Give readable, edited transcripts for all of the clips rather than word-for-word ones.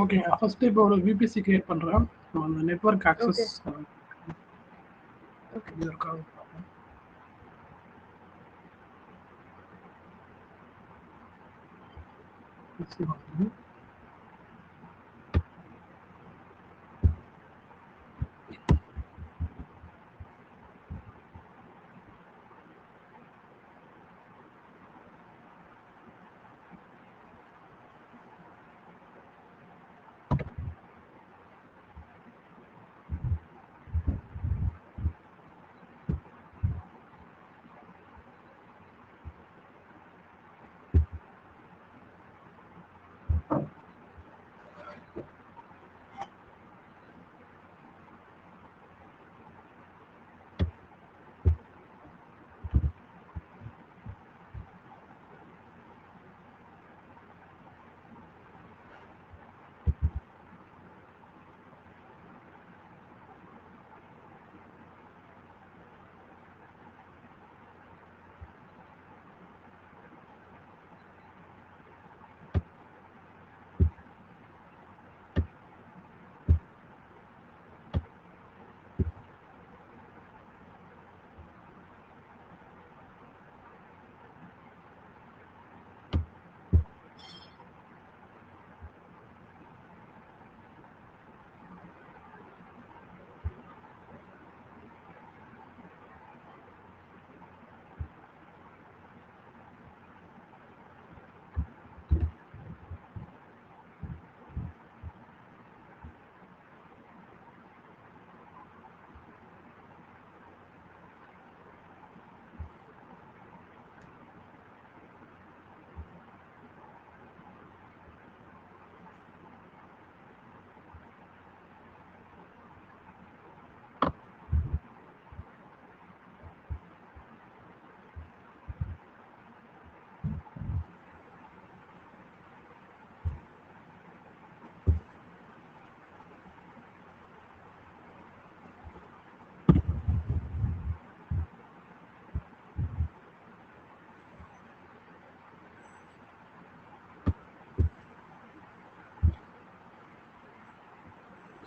Okay, first இப்போ ஒரு VBC create பண்றேன். அந்த நெட்வொர்க் ஆக்சஸ் இருக்கா பார்ப்போம்.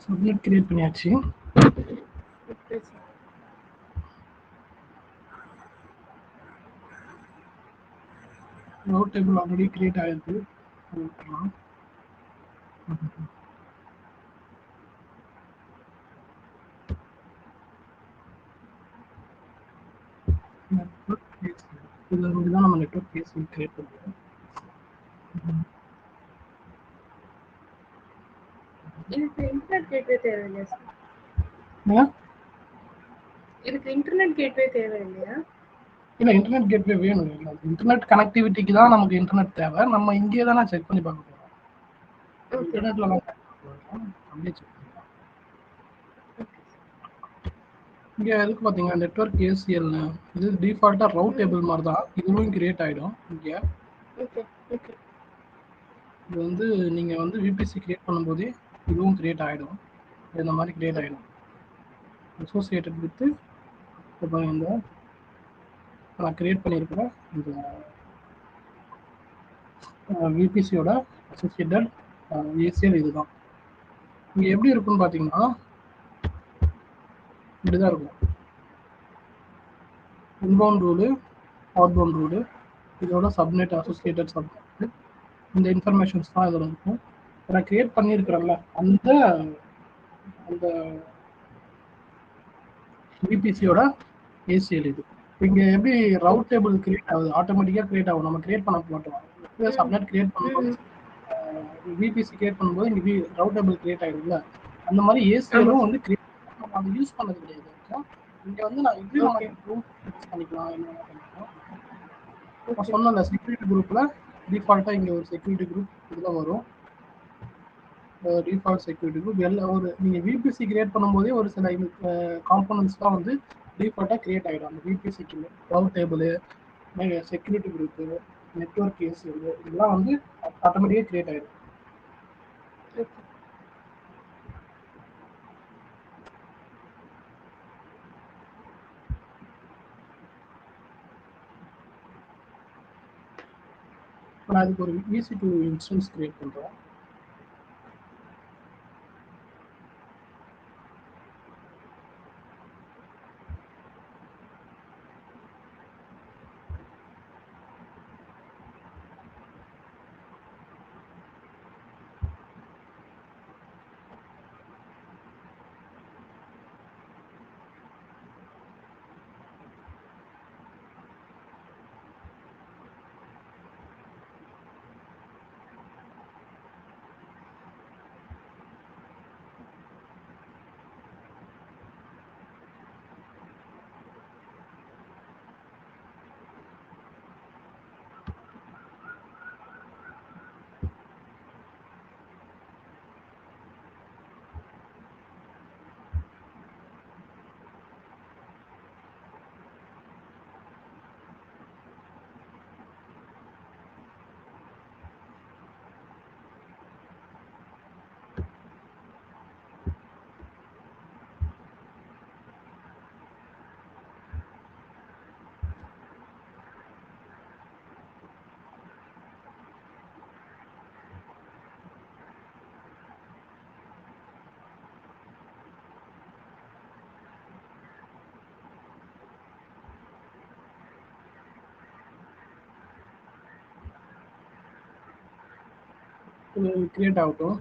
சப்நெட் கிரியேட் பண்ணியாச்சு. ரவுட் டேபிள் ஆல்ரெடி கிரியேட் ஆயிருக்கு. நெட்வொர்க் கேஸ் இதுல இருந்து தான் நம்ம நெட்வொர்க் கேஸ் கிரியேட் பண்ணுவோம். இதுக்கு இன்டர்நெட் கேட்வே தேவையில்லையா சார்? இதுக்கு இன்டர்நெட் கேட்வே தேவையில்லையா? இல்ல, இன்டர்நெட் கேட்வே வேணும். இல்ல, இன்டர்நெட் கனெக்டிவிட்டிக்கு தான் நமக்கு இன்டர்நெட் தேவை. நம்ம இங்கே தானே செக் பண்ணி பார்க்க போறோம். இன்டர்நெட்ல அப்படியே செக் பண்ணலாம். இங்க எதுக்கு பாத்தீங்கன்னா நெட்வொர்க் ஏசிஎல் இது டிஃபால்ட்டா ரவுட் டேபிள் மாதிரி தான் இதுவும் கிரியேட் ஆயிடும். இங்க இது வந்து நீங்க வந்து விபிசி கிரியேட் பண்ணும்போதே இதுவும் கிரியேட் ஆயிடும். இந்த மாதிரி கிரியேட் ஆயிடும். அசோசியேட்டட் வித் இப்போ இந்த நான் கிரியேட் பண்ணியிருக்கிறேன் இந்த விபிசியோட அசோசியேட்டட் ஏசிஎல் இதுதான். இங்க எப்படி இருக்குன்னு பாத்தீங்கன்னா இப்படிதான் இருக்கும். இன்பவுண்ட் ரூலு, அவுட்பவுண்ட் ரூலு, இதோட சப்நெட் அசோசியேட்டட் சப்நெட், இந்த இன்ஃபர்மேஷன்ஸ் தான் இதில் இருக்கும். நான் கிரியேட் பண்ணியிருக்கிறேன்ல அந்த அந்த விபிசியோட ஏசிஎல் இது. இங்கே எப்படி ரவுட் டேபிள் கிரியேட் ஆகுது, ஆட்டோமேட்டிக்காக கிரியேட் ஆகும். நம்ம கிரியேட் பண்ண மாட்டோம். சப்நெட் கிரியேட் பண்ணும்போது விபிசி கிரியேட் பண்ணும்போது இங்கே ரவுட் டேபிள் கிரியேட் ஆகிடும்ல, அந்த மாதிரி ஏசிஎலும் வந்து கிரியேட் நம்ம அதை யூஸ் பண்ணது கிடையாது. இங்கே வந்து நான் இது நம்ம ப்ரூஃப் யூஸ் பண்ணிக்கலாம். என்ன பண்ணிக்கலாம் நான் சொன்னல செக்யூரிட்டி குரூப்பில் டிஃபால்ட்டாக இங்கே ஒரு செக்யூரிட்டி குரூப் இதில் வரும். டிஃபால்ட் செக்யூரிட்டி குரூப் எல்லாம் ஒரு நீங்கள் விபிசி கிரியேட் பண்ணும்போதே ஒரு சில காம்போனன்ட்ஸ்லாம் வந்து டிஃபால்ட்டாக கிரியேட் ஆகிடும். அந்த விபிசிக்கு route table, security group, network ACL இதெல்லாம் வந்து ஆட்டோமேட்டிக்காக கிரியேட் ஆகிடும். நான் அதுக்கு ஒரு EC2 இன்ஸ்டன்ஸ் கிரியேட் பண்ணுறேன். கிரியேட் ஆகட்டும்.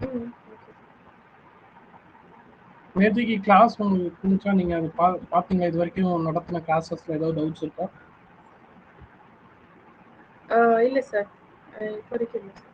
ம். நேற்றுக்கு கிளாஸ் உங்களுக்கு புரிஞ்சா நீங்கள் அதை பார்த்தீங்களா? இது வரைக்கும் நடத்தின கிளாஸஸில் ஏதாவது டவுட்ஸ் இருக்கா? இல்லை சார், இப்போதைக்கு இல்லை சார்.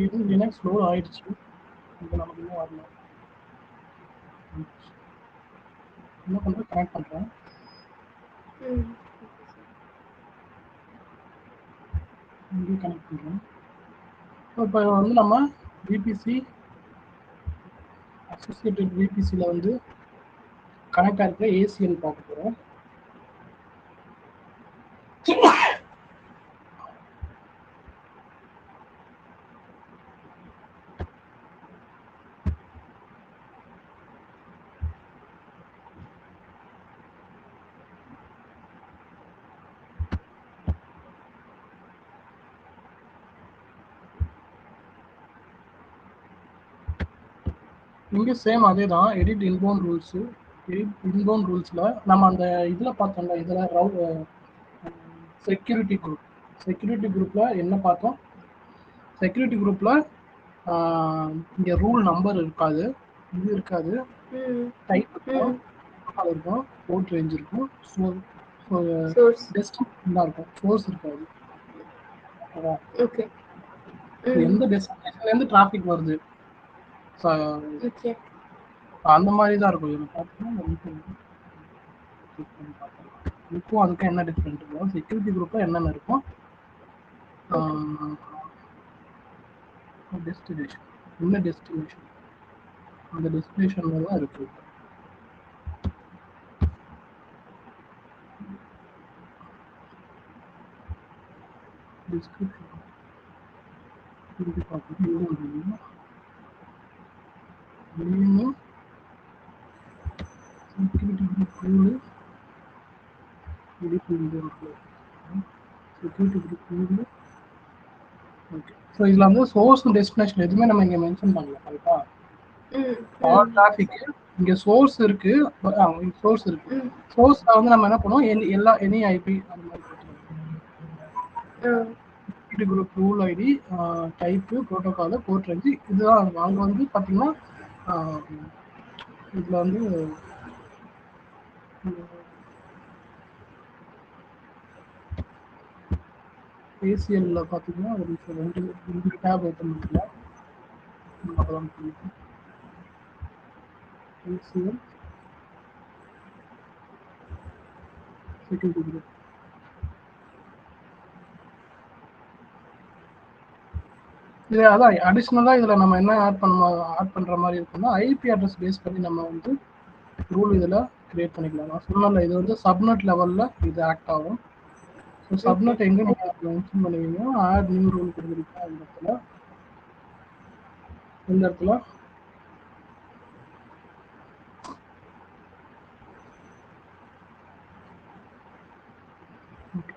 இது லினக்ஸ் லோட் ஆயிடுச்சு. இப்போ நமக்கு இன்னும் வரல. என்ன பண்ணுறேன், கனெக்ட் பண்ணுறேன். இங்கேயும் கனெக்ட் பண்ணுறேன். இப்போ வந்து நம்ம விபிசி அசோசியேட்டட் விபிசியில் வந்து கனெக்ட் ஆகிருக்கிற ஏசிஎல் பார்க்க போகிறோம். இங்கே சேம் அதே தான், edit inbound rules. Edit inbound ரூல்ஸில் நம்ம அந்த இதில் பார்த்தோம்ல, இதில் செக்யூரிட்டி குரூப்பில் என்ன பார்த்தோம்? செக்யூரிட்டி குரூப்பில் இங்கே ரூல் நம்பர் இருக்காது, இது இருக்காது, டைப் இருக்கும், இருக்கும், போர்ட் ரேஞ்ச் இருக்கும், டெஸ்டினேஷன் தான் இருக்கும், சோர்ஸ் இருக்காது. ஓகே. எந்த டெஸ்டினேஷன்லேருந்து டிராஃபிக் வருது அந்த மாதிரி தான் இருக்கும். இதில் பார்த்தீங்கன்னா இப்போ அதுக்கு என்ன டிஃப்ரெண்ட் இருக்கும், செக்யூரிட்டி குரூப்பில் என்னென்ன இருக்கும், டெஸ்டினேஷன் என்ன டெஸ்டினேஷன், அந்த டெஸ்டினேஷனில் தான் இருக்குது. டிஸ்கிரிப்ஷன் திருப்பி பார்க்கணும். Name security group rule edit security group rule. Okay, so இதில் வந்து சோர்ஸ் டெஸ்டினேஷன் எதுவுமே நம்ம இங்கே மென்ஷன் பண்ணல. கரெக்டா? ஆல் டிராஃபிக் இங்கே சோர்ஸ் இருக்கு, சோர்ஸ் இருக்கு. சோர்ஸ்ல வந்து நம்ம என்ன பண்ணுவோம், எல்லா எனி ஐபி அந்த மாதிரி security group rule ID type protocol port range இதுதான். அங்கே வந்து பார்த்தீங்கன்னா இதில் வந்து ஏசிஎல்ல பார்த்தீங்கன்னா ஒரு ரெண்டு டேப் ஓப்பன் பண்ணிக்கலாம். அப்பதான் புரியுது. ACL security group. இது அதான் அடிஷ்னலாக இதில் நம்ம என்ன ஆட் பண்ணுற மாதிரி இருக்குன்னா, ஐபி அட்ரஸ் பேஸ் பண்ணி நம்ம வந்து ரூல் இதில் கிரியேட் பண்ணிக்கலாம். நான் சொன்னல, இது வந்து சப்நெட் லெவலில் இது ஆக்ட் ஆகும். ஸோ சப்நெட் எங்கே நீங்கள் மென்ஷன் பண்ணுவீங்க, ஆட் நியூ ரூல் கொடுக்குறீங்க. இந்த இடத்துல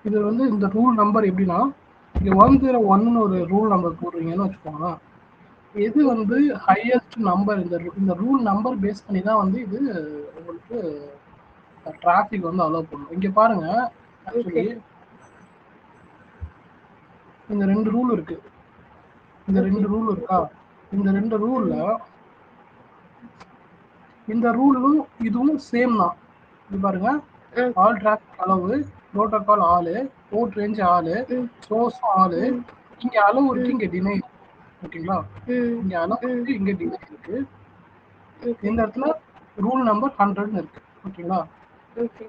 இது வந்து இந்த ரூல் நம்பர் எப்படின்னா, இங்கே 101 ஒரு ரூல் நம்பர் போடுறீங்கன்னு வச்சுக்கோங்க. எது வந்து ஹையஸ்ட் நம்பர், இந்த ரூல் நம்பர் பேஸ் பண்ணி தான் வந்து இது உங்களுக்கு டிராஃபிக் வந்து அலோவ் பண்ணும். இங்க பாருங்க, ஆக்சுவலி இந்த ரெண்டு ரூல் இருக்கு. இந்த ரெண்டு ரூல் இருக்கா, இந்த ரெண்டு ரூல்ல இந்த ரூலும் இதுவும் சேம் தான். இது பாருங்க, ஆல் டிராஃபிக் அளவு, புரோட்டோகால் ஆளு, போர்ட் ரேஞ்ச் ஆளு, சோர்ஸும் ஆளு. இங்க அளவு இருக்கு, இங்க டினை. ஓகேங்களா? இங்க அளவு இருக்கு, இங்க டினை இருக்கு. இந்த இடத்துல ரூல் நம்பர் 100 இருக்கு. ஓகேங்களா?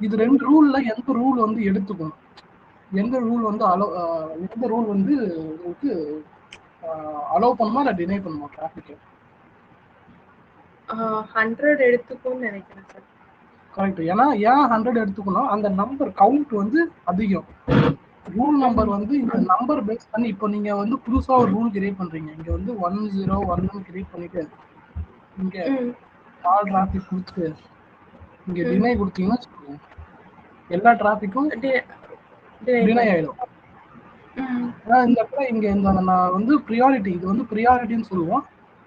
இது ரெண்டு ரூல்ல எந்த ரூல் வந்து எடுத்துக்கும், எந்த ரூல் வந்து எந்த ரூல் வந்து உங்களுக்கு அலோவ் பண்ணுமா இல்லை டினை பண்ணுமா டிராஃபிக்? 100 எடுத்துக்கும்னு நினைக்கிறேன் சார். கரெக்ட். ஏன்னா ஏன் 100 எடுத்துக்கணும், அந்த நம்பர் கவுண்ட் வந்து அதிகம். ரூல் நம்பர் வந்து இந்த நம்பர் பேஸ் பண்ணி, இப்போ நீங்க வந்து புதுசா ஒரு ரூல் கிரியேட் பண்றீங்க, இங்க வந்து 101 கிரியேட் பண்ணிட்டு இங்க ஆல் டிராஃபிக் கொடுத்து இங்க டினை கொடுத்தீங்கன்னா எல்லா டிராஃபிக்கும் டினை ஆயிடும். இந்த இடத்துல இங்க இந்த நான் வந்து ப்ரியாரிட்டி, இது வந்து ப்ரியாரிட்டின்னு சொல்லுவோம்.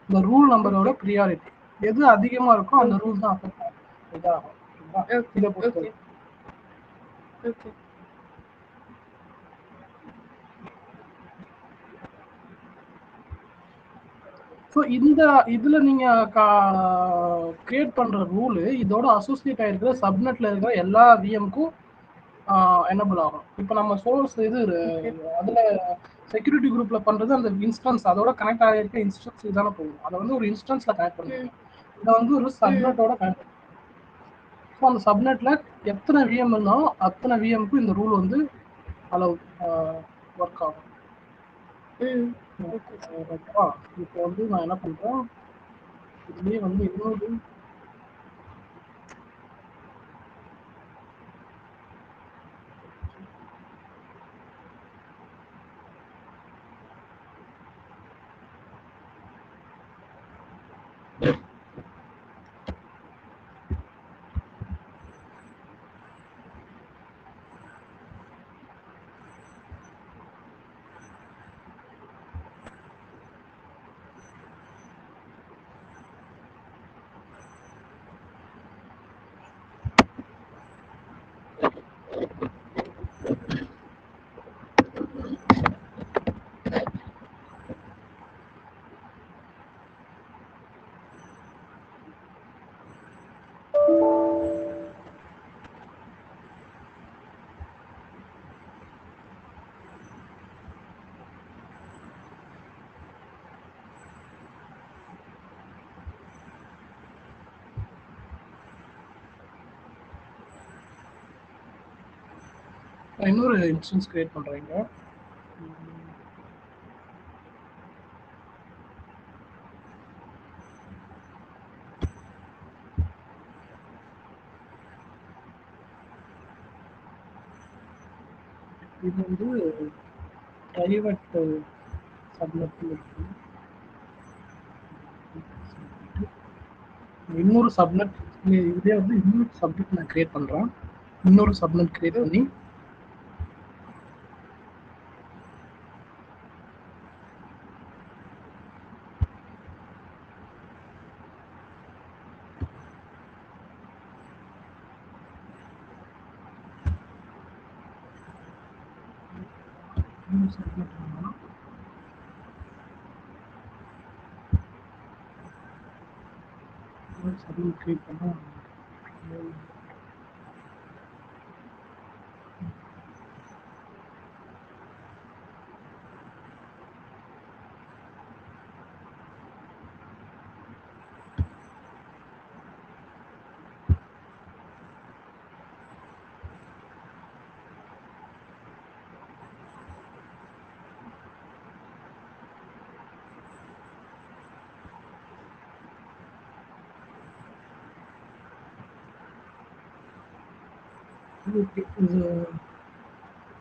இந்த ரூல் நம்பரோட ப்ரியாரிட்டி எது அதிகமா இருக்கோ அந்த ரூல் தான் அஃபெக்ட் ஆகும். இதாகும். இதை பொறுத்து ஸோ இந்த இதுல நீங்க கிரியேட் பண்ற ரூல் இதோட அசோசியேட் ஆயிருக்கிற சப்நெட்ல இருக்கிற எல்லா விஎம்க்கும் எனபிள் ஆகும். இப்போ நம்ம சோர்ஸ் இது அதுல செக்யூரிட்டி குரூப்ல பண்றது அந்த இன்ஸ்டன்ஸ், அதோட கனெக்ட் ஆகிருக்க இன்ஸ்டன்ஸ் இதான போகும். அதை வந்து ஒரு இன்ஸ்டன்ஸ்ல கனெக்ட் பண்ணுவோம். இதை வந்து ஒரு சப்நெட்டோட கனெக்ட் பண்ணுவோம். ஸோ அந்த சப்நெட்ல எத்தனை விஎம் இருந்தாலும் அத்தனை விஎம்க்கும் இந்த ரூல் வந்து அளவு ஒர்க் ஆகும். இப்போ வந்து நான் என்ன பண்றேன், இதுலயே வந்து இன்னொரு இன்னொரு இன்ஸ்டன்ஸ் கிரியேட் பண்றீங்க. இது வந்து பிரைவேட் சப்நெட் இருக்கு. இன்னொரு சப்நெட் இதே வந்து இன்னொரு சப்நெட் நான் கிரியேட் பண்றேன். இன்னொரு சப்நெட் கிரியேட் பண்ணி சப்நெட் கிரியேட் பண்ண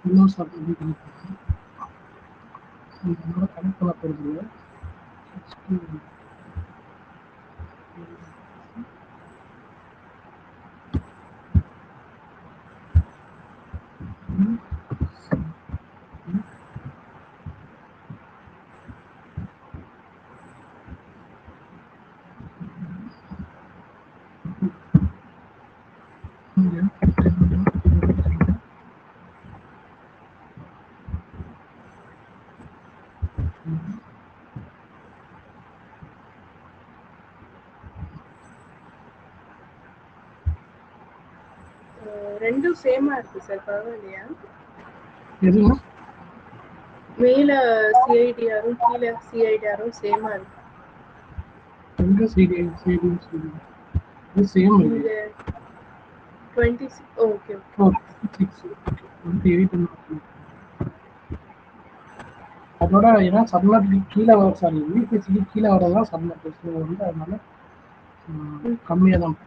இன்னொரு சப்நெட் கனெக்ட் பண்ணேன். நம்மளோட கனெக்ட் பண்ண போகிறது இல்லை. ரெண்டும் சேமா இருக்கு சார், பரவாயில்லையா? எதுங்க? மேல சிஐடிஆரும் கீழே சிஐடிஆரும் சேமா இருக்கு. எங்க சிடி சிடி சிடி இது சேம் இங்க 26. Okay okay. 28 அதோட ஏன்னா சப்நெட் கீழே வர சாரி விபிசிக்கு கீழே வரதான் சப்நெட் வந்து அதனால கம்மியாக தான்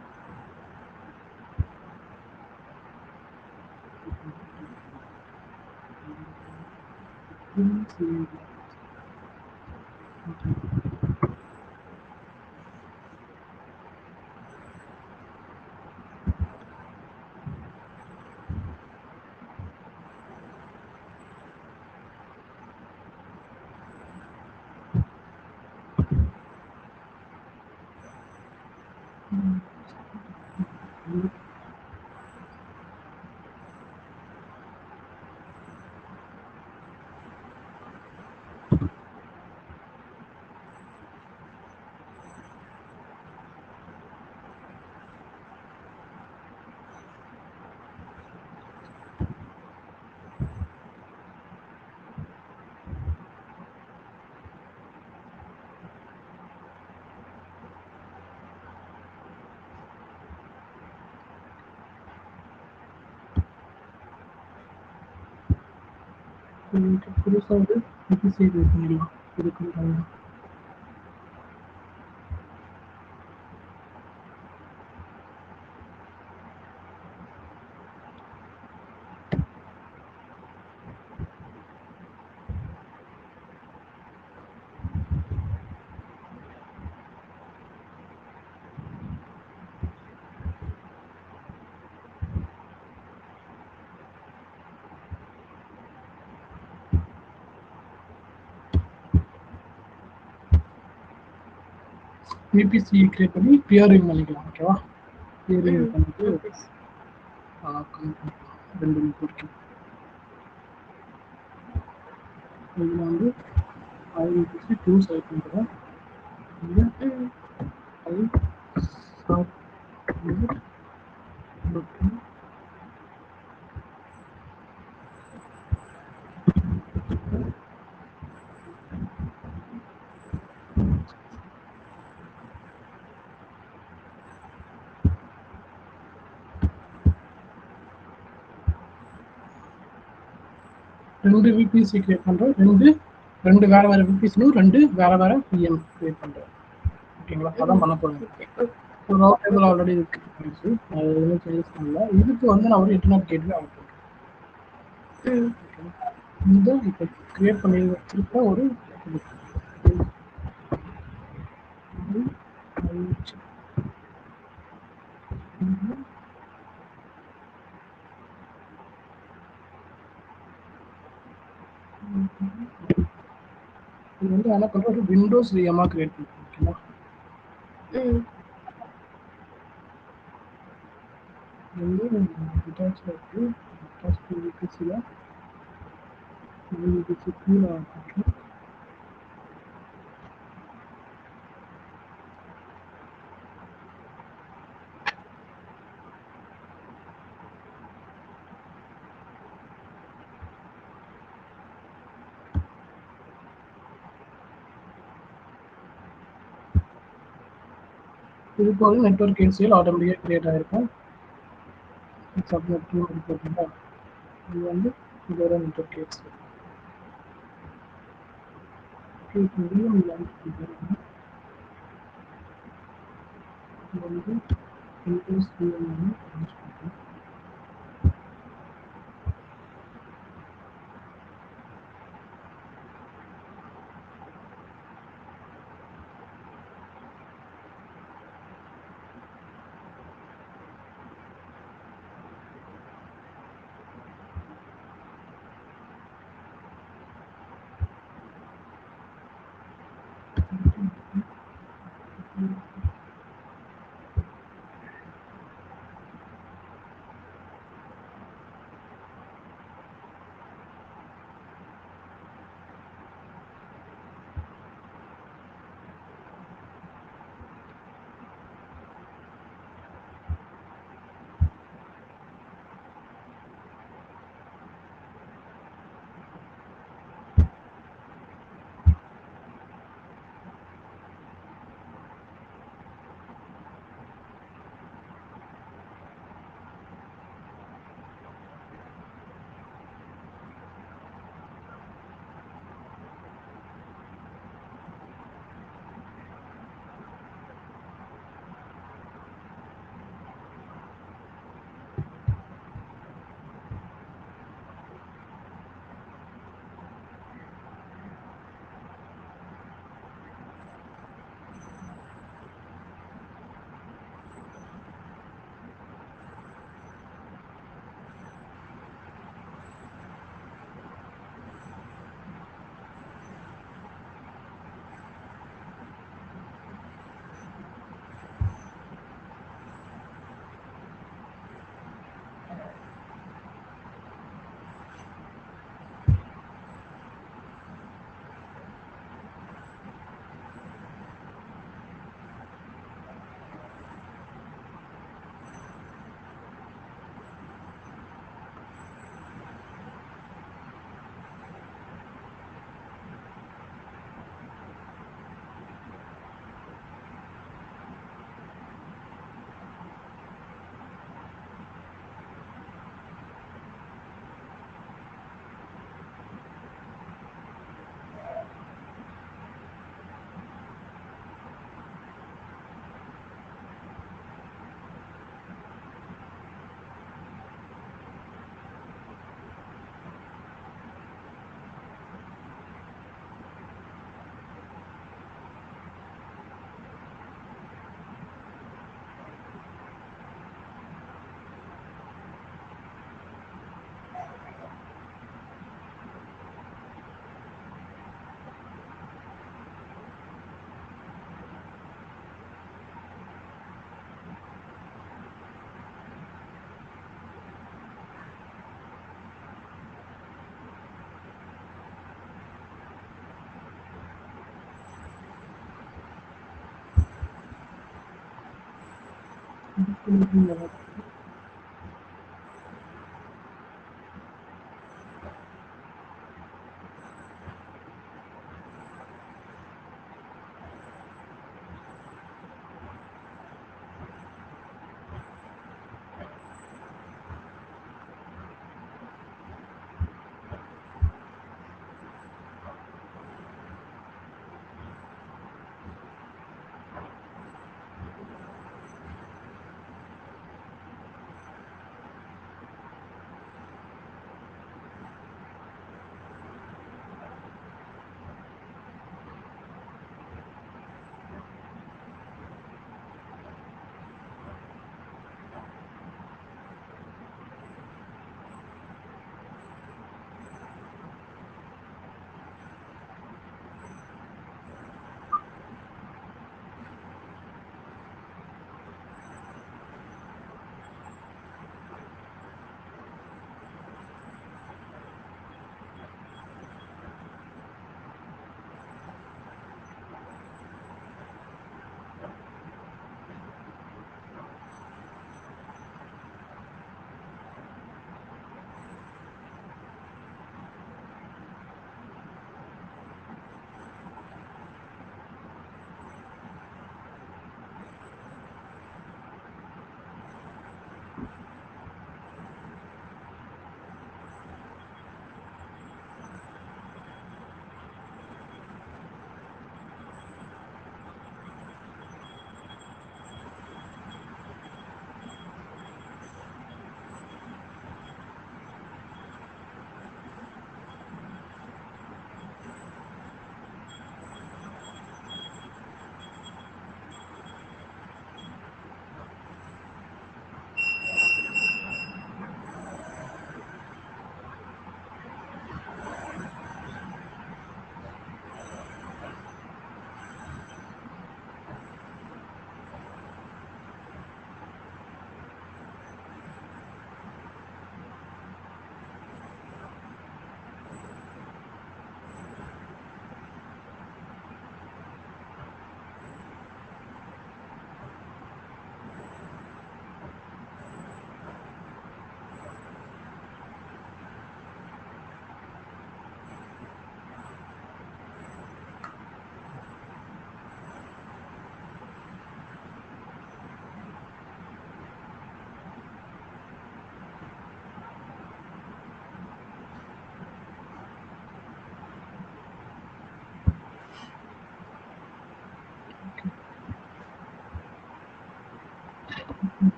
புதுசாக வந்து விபிசி பண்ணிடலாம் இதுக்கு விபிசி கிரியேட் பண்ணி பியரிங் பண்ணிக்கலாம். ஓகேவா? பியரிங் பண்ணிட்டு ரெண்டு நெட்வொர்க்கிங் இதில் வந்து ஐபிசி 2 செலக்ட் பண்ணுறேன். இங்கே ஐ சாஃப்ட் ரெண்டு விபிசி கிரியேட் பண்ணுறேன். ரெண்டு வேறு வேறு விபிசிலும் ரெண்டு வேறு வேறு பிஎம் கிரியேட் பண்ணுறேன். ஓகேங்களா? அதான் பண்ண போகிறேன். ரவுட் டேபிள் ஆல்ரெடி இருக்கு, அது எதுவும் சேஞ்சஸ் பண்ணல. இதுக்கு வந்து நான் ஒரு இன்டர்நெட் கேட்வே ஆட் பண்ணுறேன். இது இப்போ கிரியேட் பண்ணி வச்சிருக்க ஒரு இது வந்து என்ன பண்ணுற ஒரு விண்டோஸ் விஎம்மாக கிரியேட் பண்ணுறோம். ஓகேங்களா, இது வந்து டிட்டாச்சில் இருக்குது. டிட்டாச் விபிசியில் விபிசி கீழே பண்ணுறோம். இது போக நெட்வொர்க் ஏசிஎல் ஆட்டோமேட்டிக்காக கிரியேட் ஆகிருக்கும். சப்நெட் போட்டிங்களா, இது வந்து இதோட நெட்வொர்க் ஏசிஎல். இது வந்து விண்டோஸ் விஎம் பண்ணுறோம்.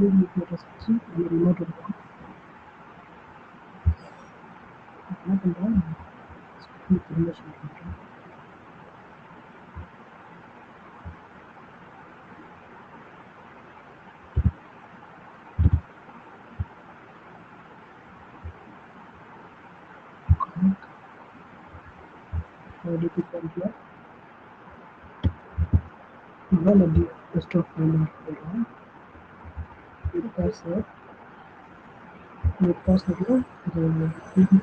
ரிமோட் இருக்கும். என்ன பண்ணுறேன் திரும்ப சொல்கிறேன். டிபி பாயிண்ட்ல நல்லா டெஸ்க்டாப் ஃபைல் போடுறோம். பாஸ்வேர்ட் பாஸ்வேர்டில் இது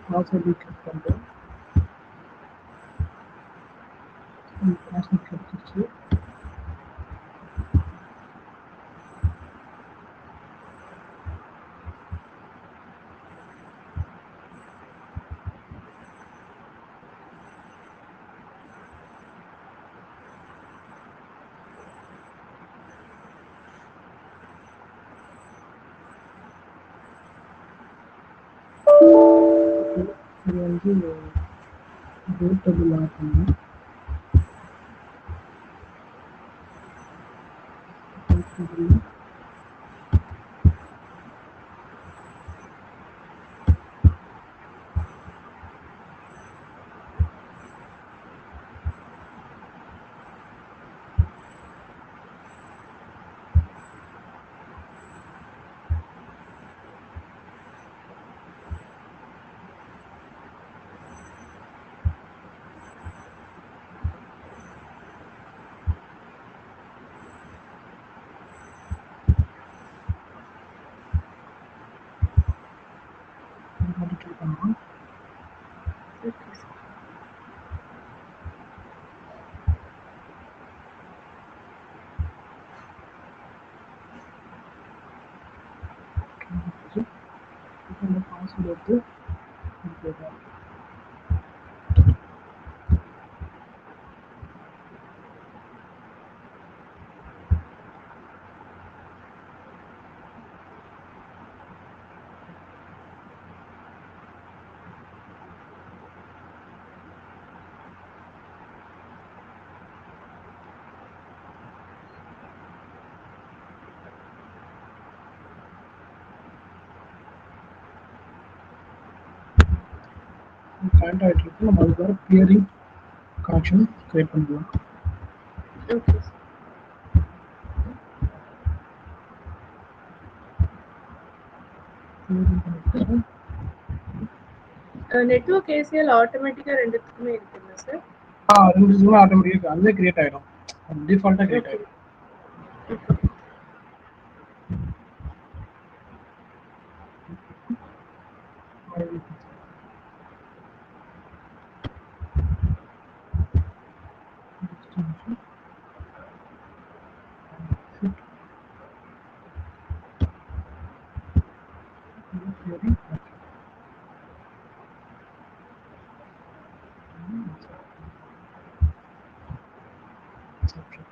பாஸ்வேர்டு கிளிக் பண்ணுறோம். பாஸ்வேர்ட் கிடச்சிருச்சு. இது வந்து ரூட் டேபிள் ஆட் பண்ணணும். பண்ணணும். இந்த பாஸ்வேர்டு எடுத்து கனெக்ட் ஆகிட்டு இருக்கு. நம்ம அதுக்கு பியரிங் கனெக்ஷன் கிரியேட் பண்ணலாம். ஓகே நெட்வொர்க் ஏசிஎல் ஆட்டோமேட்டிக்கா ரெண்டுத்துக்குமே இருக்குல்ல சார்? ரெண்டுத்துக்குமே ஆட்டோமேட்டிக்கா அதுவே கிரியேட் ஆயிடும். டிஃபால்ட்டா கிரியேட் ஆயிடும்.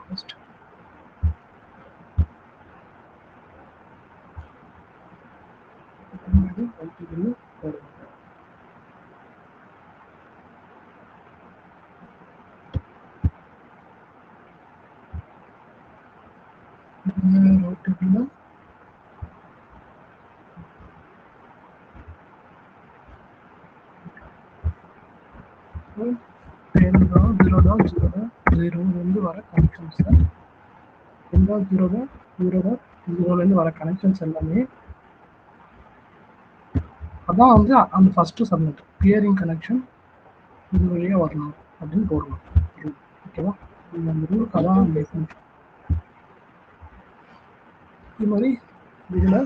Request. ஜீரோலேருந்து வர கனெக்ஷன்ஸ் ஜீரோலேருந்து வர கனெக்ஷன்ஸ் எல்லாமே அதான் வந்து அந்த ஃபஸ்ட்டு சப்மிட் பியரிங் கனெக்ஷன் இது வழியாக வரணும் அப்படின்னு போடணும். ஓகேவா? அந்த ரூலுக்கு அதான் இது மாதிரி இதில்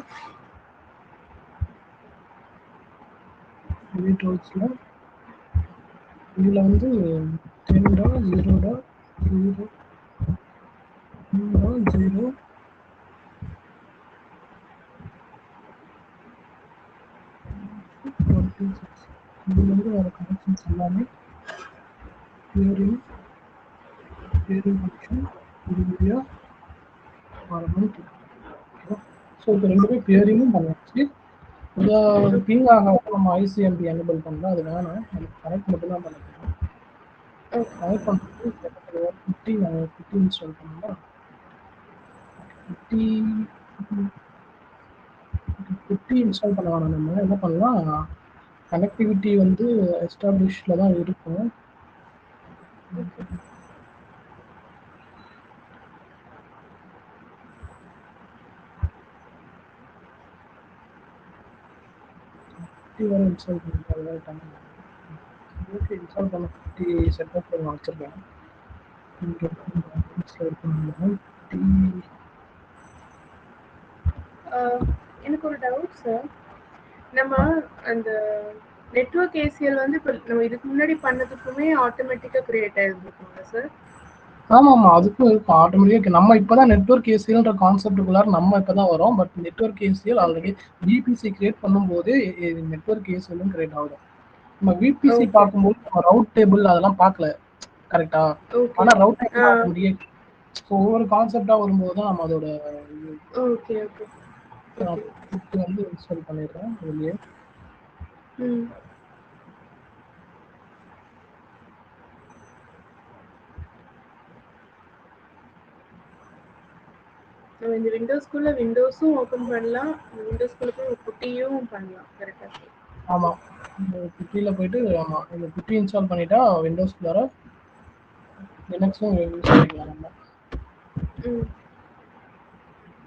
டோல்ஸில் இதில் வந்து 10.0.0 இதுலேருந்து வர கனெக்ஷன்ஸ் எல்லாமே பியரிங் கனெக்ஷன் இது வழியாக வரணும். ஸோ இப்போ ரெண்டுமே பியரிங்கும் பண்ணியாச்சு. இதை பிங் ஆகாமல் நம்ம ஐசிஎம்பி எனேபிள் பண்ணலாம். அது வேணாம், நமக்கு கனெக்ட் மட்டும்தான் பண்ணிக்கிறோம். கனெக்ட் பண்ணுறது 50 இன்ஸ்டால் பண்ணலாம். புட்டி புட்டி இன்ஸ்டால் பண்ண வேணாம். நம்ம என்ன பண்ணலாம், கனெக்டிவிட்டி வந்து எஸ்டாப்ளிஷ்ல தான் இருக்கும். புட்டி வேறு இன்ஸ்டால் பண்ணிட்டாங்க. ஓகே, இன்ஸ்டால் பண்ண புட்டி செட்டப் நான் வச்சுருக்கேன். இன்ஸ்டால் பண்ணலாம் புட்டி. எனக்கு ஒரு டவுட் சார். நம்ம அந்த நெட்வொர்க் ஏசிஎல் வந்து இப்போ நம்ம இதுக்கு முன்னாடி பண்ணதுக்குமே ஆட்டோமேட்டிக்காக கிரியேட் ஆகிருந்துருக்குங்களா சார்? ஆமாம், அதுக்கும் இருக்கும் ஆட்டோமேட்டிக்காக. நம்ம இப்போ தான் நெட்வொர்க் ஏசிஎல்ன்ற கான்செப்டுக்குள்ளார நம்ம இப்போ தான் வரோம். But network ACL already VBC create பண்ணும்போது நெட்வொர்க் ஏசிஎல்லும் கிரியேட் ஆகும். நம்ம விபிசி பார்க்கும்போது நம்ம ரவுட் டேபிள் அதெல்லாம் பார்க்கல, கரெக்டா? ஆனால் ரவுட் டேபிள் ஆட்டோமேட்டிக்காக ஒவ்வொரு கான்செப்டாக வரும்போது தான் நம்ம அதோட ஓகே ஓகே வந்து இன்ஸ்டால் பண்ணிடுறேன் இதுலயே. நம்ம இந்த விண்டோஸ்குள்ள விண்டோஸும் ஓபன் பண்ணலாம், விண்டோஸ்குள்ள போய் புட்டியும் பண்ணலாம், கரெக்டா? ஆமாம், இந்த புட்டியில் போயிட்டு ஆமாம் இந்த புட்டி இன்ஸ்டால் பண்ணிட்டா விண்டோஸ்குள்ளார லினக்ஸும் யூஸ் பண்ணிக்கலாம் நம்ம.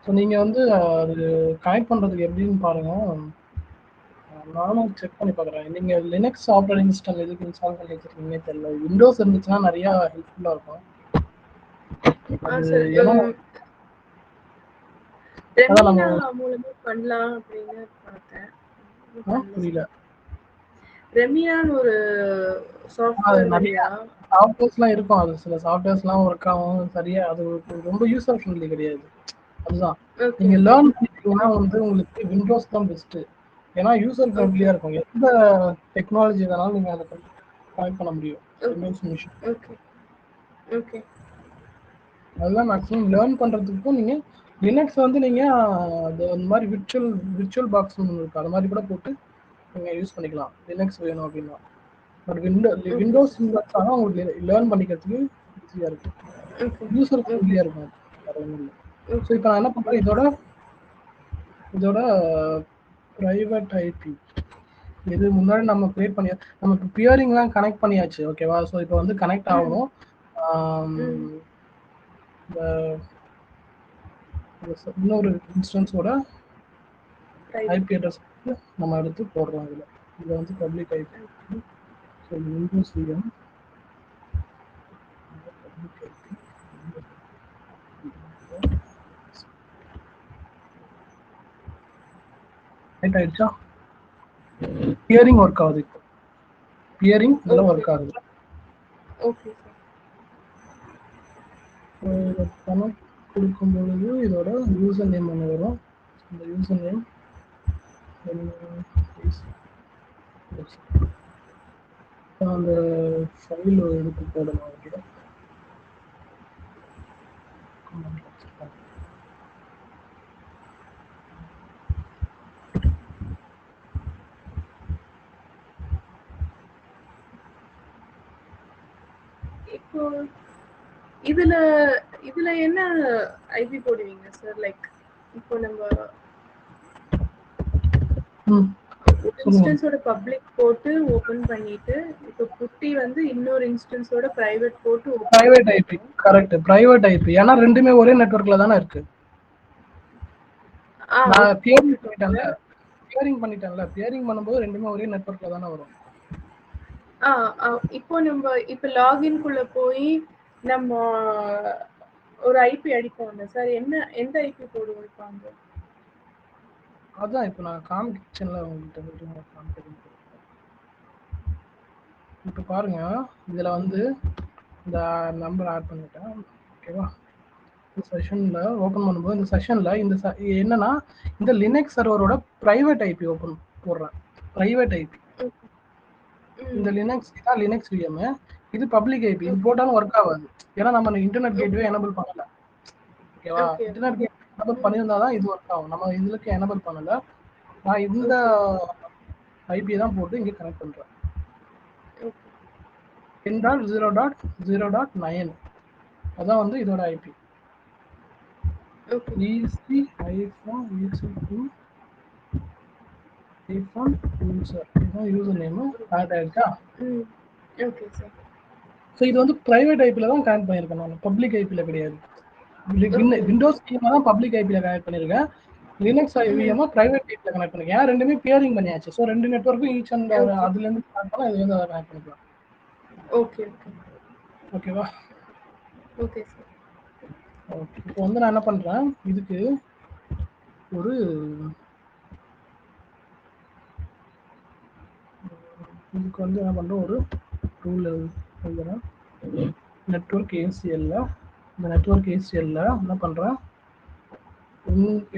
ஸோ நீங்கள் வந்து அது கனெக்ட் பண்ணுறதுக்கு எப்படின்னு பாருங்கள். நானும் செக் பண்ணி பார்க்குறேன். நீங்கள் லினக்ஸ் ஆப்ரேட்டிங் சிஸ்டம் எதுக்கு இன்ஸ்டால் பண்ணி வச்சுருக்கீங்கன்னே தெரியல. விண்டோஸ் இருந்துச்சுன்னா நிறையா ஹெல்ப்ஃபுல்லாக இருக்கும். அது ஏன்னா ரெமினா மூலமா பண்ணலாம் அப்படின்னு பார்த்தேன். புரியல. ரெமினான்னு ஒரு சாஃப்ட்வேர் நிறைய சாஃப்ட்வேர்ஸ்லாம் இருக்கும். அது சில சாஃப்ட்வேர்ஸ்லாம் ஒர்க் ஆகும் சரியா. அது ரொம்ப யூசர் ஃப்ரெண்ட்லி கிடையாது. அதுதான் நீங்க லேர்ன் பண்ணிட்டீங்கன்னா வந்து உங்களுக்கு விண்டோஸ் தான் பெஸ்ட். ஏன்னா யூசர் ஃப்ரெண்ட்லியா இருக்கும். எந்த டெக்னாலஜி வேணாலும் நீங்க அதை கனெக்ட் பண்ண முடியும் விண்டோஸ் மிஷின். ஓகே, அதெல்லாம் மேக்ஸிமம் லேர்ன் பண்றதுக்கும் நீங்க லினக்ஸ் வந்து நீங்க அந்த மாதிரி விர்ச்சுவல் பாக்ஸ் ஒன்று இருக்கு, அது மாதிரி கூட போட்டு நீங்க யூஸ் பண்ணிக்கலாம் லினக்ஸ் வேணும் அப்படின்னா. பட் விண்டோஸ் தான் உங்களுக்கு லேர்ன் பண்ணிக்கிறதுக்கு ஈஸியா இருக்கும், யூசர் ஃப்ரெண்ட்லியா இருக்கும். ஸோ இப்போ நான் என்ன பண்றேன், இதோட பிரைவேட் ஐபி இது முன்னாடி நம்ம கிரியேட் பண்ணி நம்ம இப்போ பியரிங்லாம் கனெக்ட் பண்ணியாச்சு, ஓகேவா? ஸோ இப்போ வந்து கனெக்ட் ஆகணும். இன்னொரு இன்ஸ்டன்ஸோட ஐபி அட்ரஸ் நம்ம எடுத்து போடுறோம். இதில் வந்து public IP. So Windows VM public IP right ஆயிடுச்சா? பியரிங் ஒர்க் ஆகுது. இப்போ பியரிங் நல்லா ஒர்க் ஆகுது. ஓகே சார், கனெக்ட் கொடுக்கும் பொழுது இதோட யூசர் நேம் ஒன்று வரும். இந்த யூசர் நேம் அந்த ஃபைல் எடுத்து போடணும். அவர்கிட்ட இப்போ இதுல என்ன ஐபி போடுவீங்க சார்? லைக் இப்போ நம்ம இன்ஸ்டன்ஸோட பப்ளிக் போட்டு ஓபன் பண்ணிட்டு, இப்போ புட்டி வந்து இன்னொரு இன்ஸ்டன்ஸோட பிரைவேட் போட்டு private IP. Correct, private IP. ஏன்னா ரெண்டுமே ஒரே நெட்வொர்க்ல தானே இருக்கு. நான் பியரிங் பண்ணிட்டேன்ல, பியரிங் பண்ணும்போது ரெண்டுமே ஒரே நெட்வொர்க்ல தானே வரும். இப்போ நம்ம இப்போ லாகின் குள்ள போய் நம்ம ஒரு ஐபி அடிப்போம்ல சார், எந்த ஐபி போடுவோம் இப்போ அங்க? அதான் இப்போ நான் காமிச்சேன்ல உங்கள்கிட்ட காமிக்கிறேன். இப்போ பாருங்க, இதுல வந்து இந்த நம்பர் ஆட் பண்ணிட்டேன், ஓகேவா? இந்த செஷன்ல ஓபன் பண்ணும்போது இந்த செஷன்ல என்னன்னா இந்த லினக்ஸ் சர்வரோட பிரைவேட் ஐபி ஓபன் போடுறேன். பிரைவேட் ஐபி இந்த லினக்ஸ் தான் லினக்ஸ் விஎம். இது பப்ளிக் ஐபி. இது போட்டாலும் ஒர்க் ஆகாது, ஏன்னா நம்ம இன்டர்நெட் கேட்வே எனபிள் பண்ணல, ஓகேவா? இன்டர்நெட் கேட்வே எனபிள் பண்ணியிருந்தா தான் இது ஒர்க் ஆகும். நம்ம இதுக்கு எனபிள் பண்ணல. நான் இந்த ஐபி தான் போட்டு இங்கே கனெக்ட் பண்றேன். 10.0.0.9 அதான் வந்து இதோட IP. Okay. ec hyphen ec2 hyphen user இதுதான் யூசர் நேம் ஆட் ஆயிருக்கா. ம். Okay sir. ஸோ இது வந்து பிரைவேட் ஐபியில் தான் கனெக்ட் பண்ணியிருக்கேன், நான் பப்ளிக் ஐபியில் கிடையாது. ஓகே. விண்டோஸ் ஸ்கீமா தான் பப்ளிக் ஐபியில் கனெக்ட் பண்ணியிருக்கேன். லினக்ஸ் ஐவிஎம் பிரைவேட் ஐபியில் கனெக்ட் பண்ணிருக்கேன். ரெண்டுமே பியரிங் பண்ணியாச்சு. ஸோ ரெண்டு நெட்வொர்க்கும் ஈச் அண்ட் ஓகே. அதுலேருந்து கனெக்ட் பண்ணலாம், இதுலேருந்து அதை கனெக்ட் பண்ணிக்கலாம். Okay okay. ஓகேவா? Okay sir. ஓகே, இப்போ வந்து நான் என்ன பண்ணுறேன், இதுக்கு ஒரு இதுக்கு வந்து என்ன பண்ணுறோம், ஒரு ரூல் எழுதுறேன். நெட்வொர்க் ஏசிஎல்ல, இந்த நெட்வொர்க் ஏசிஎல்ல என்ன பண்ணுறேன்,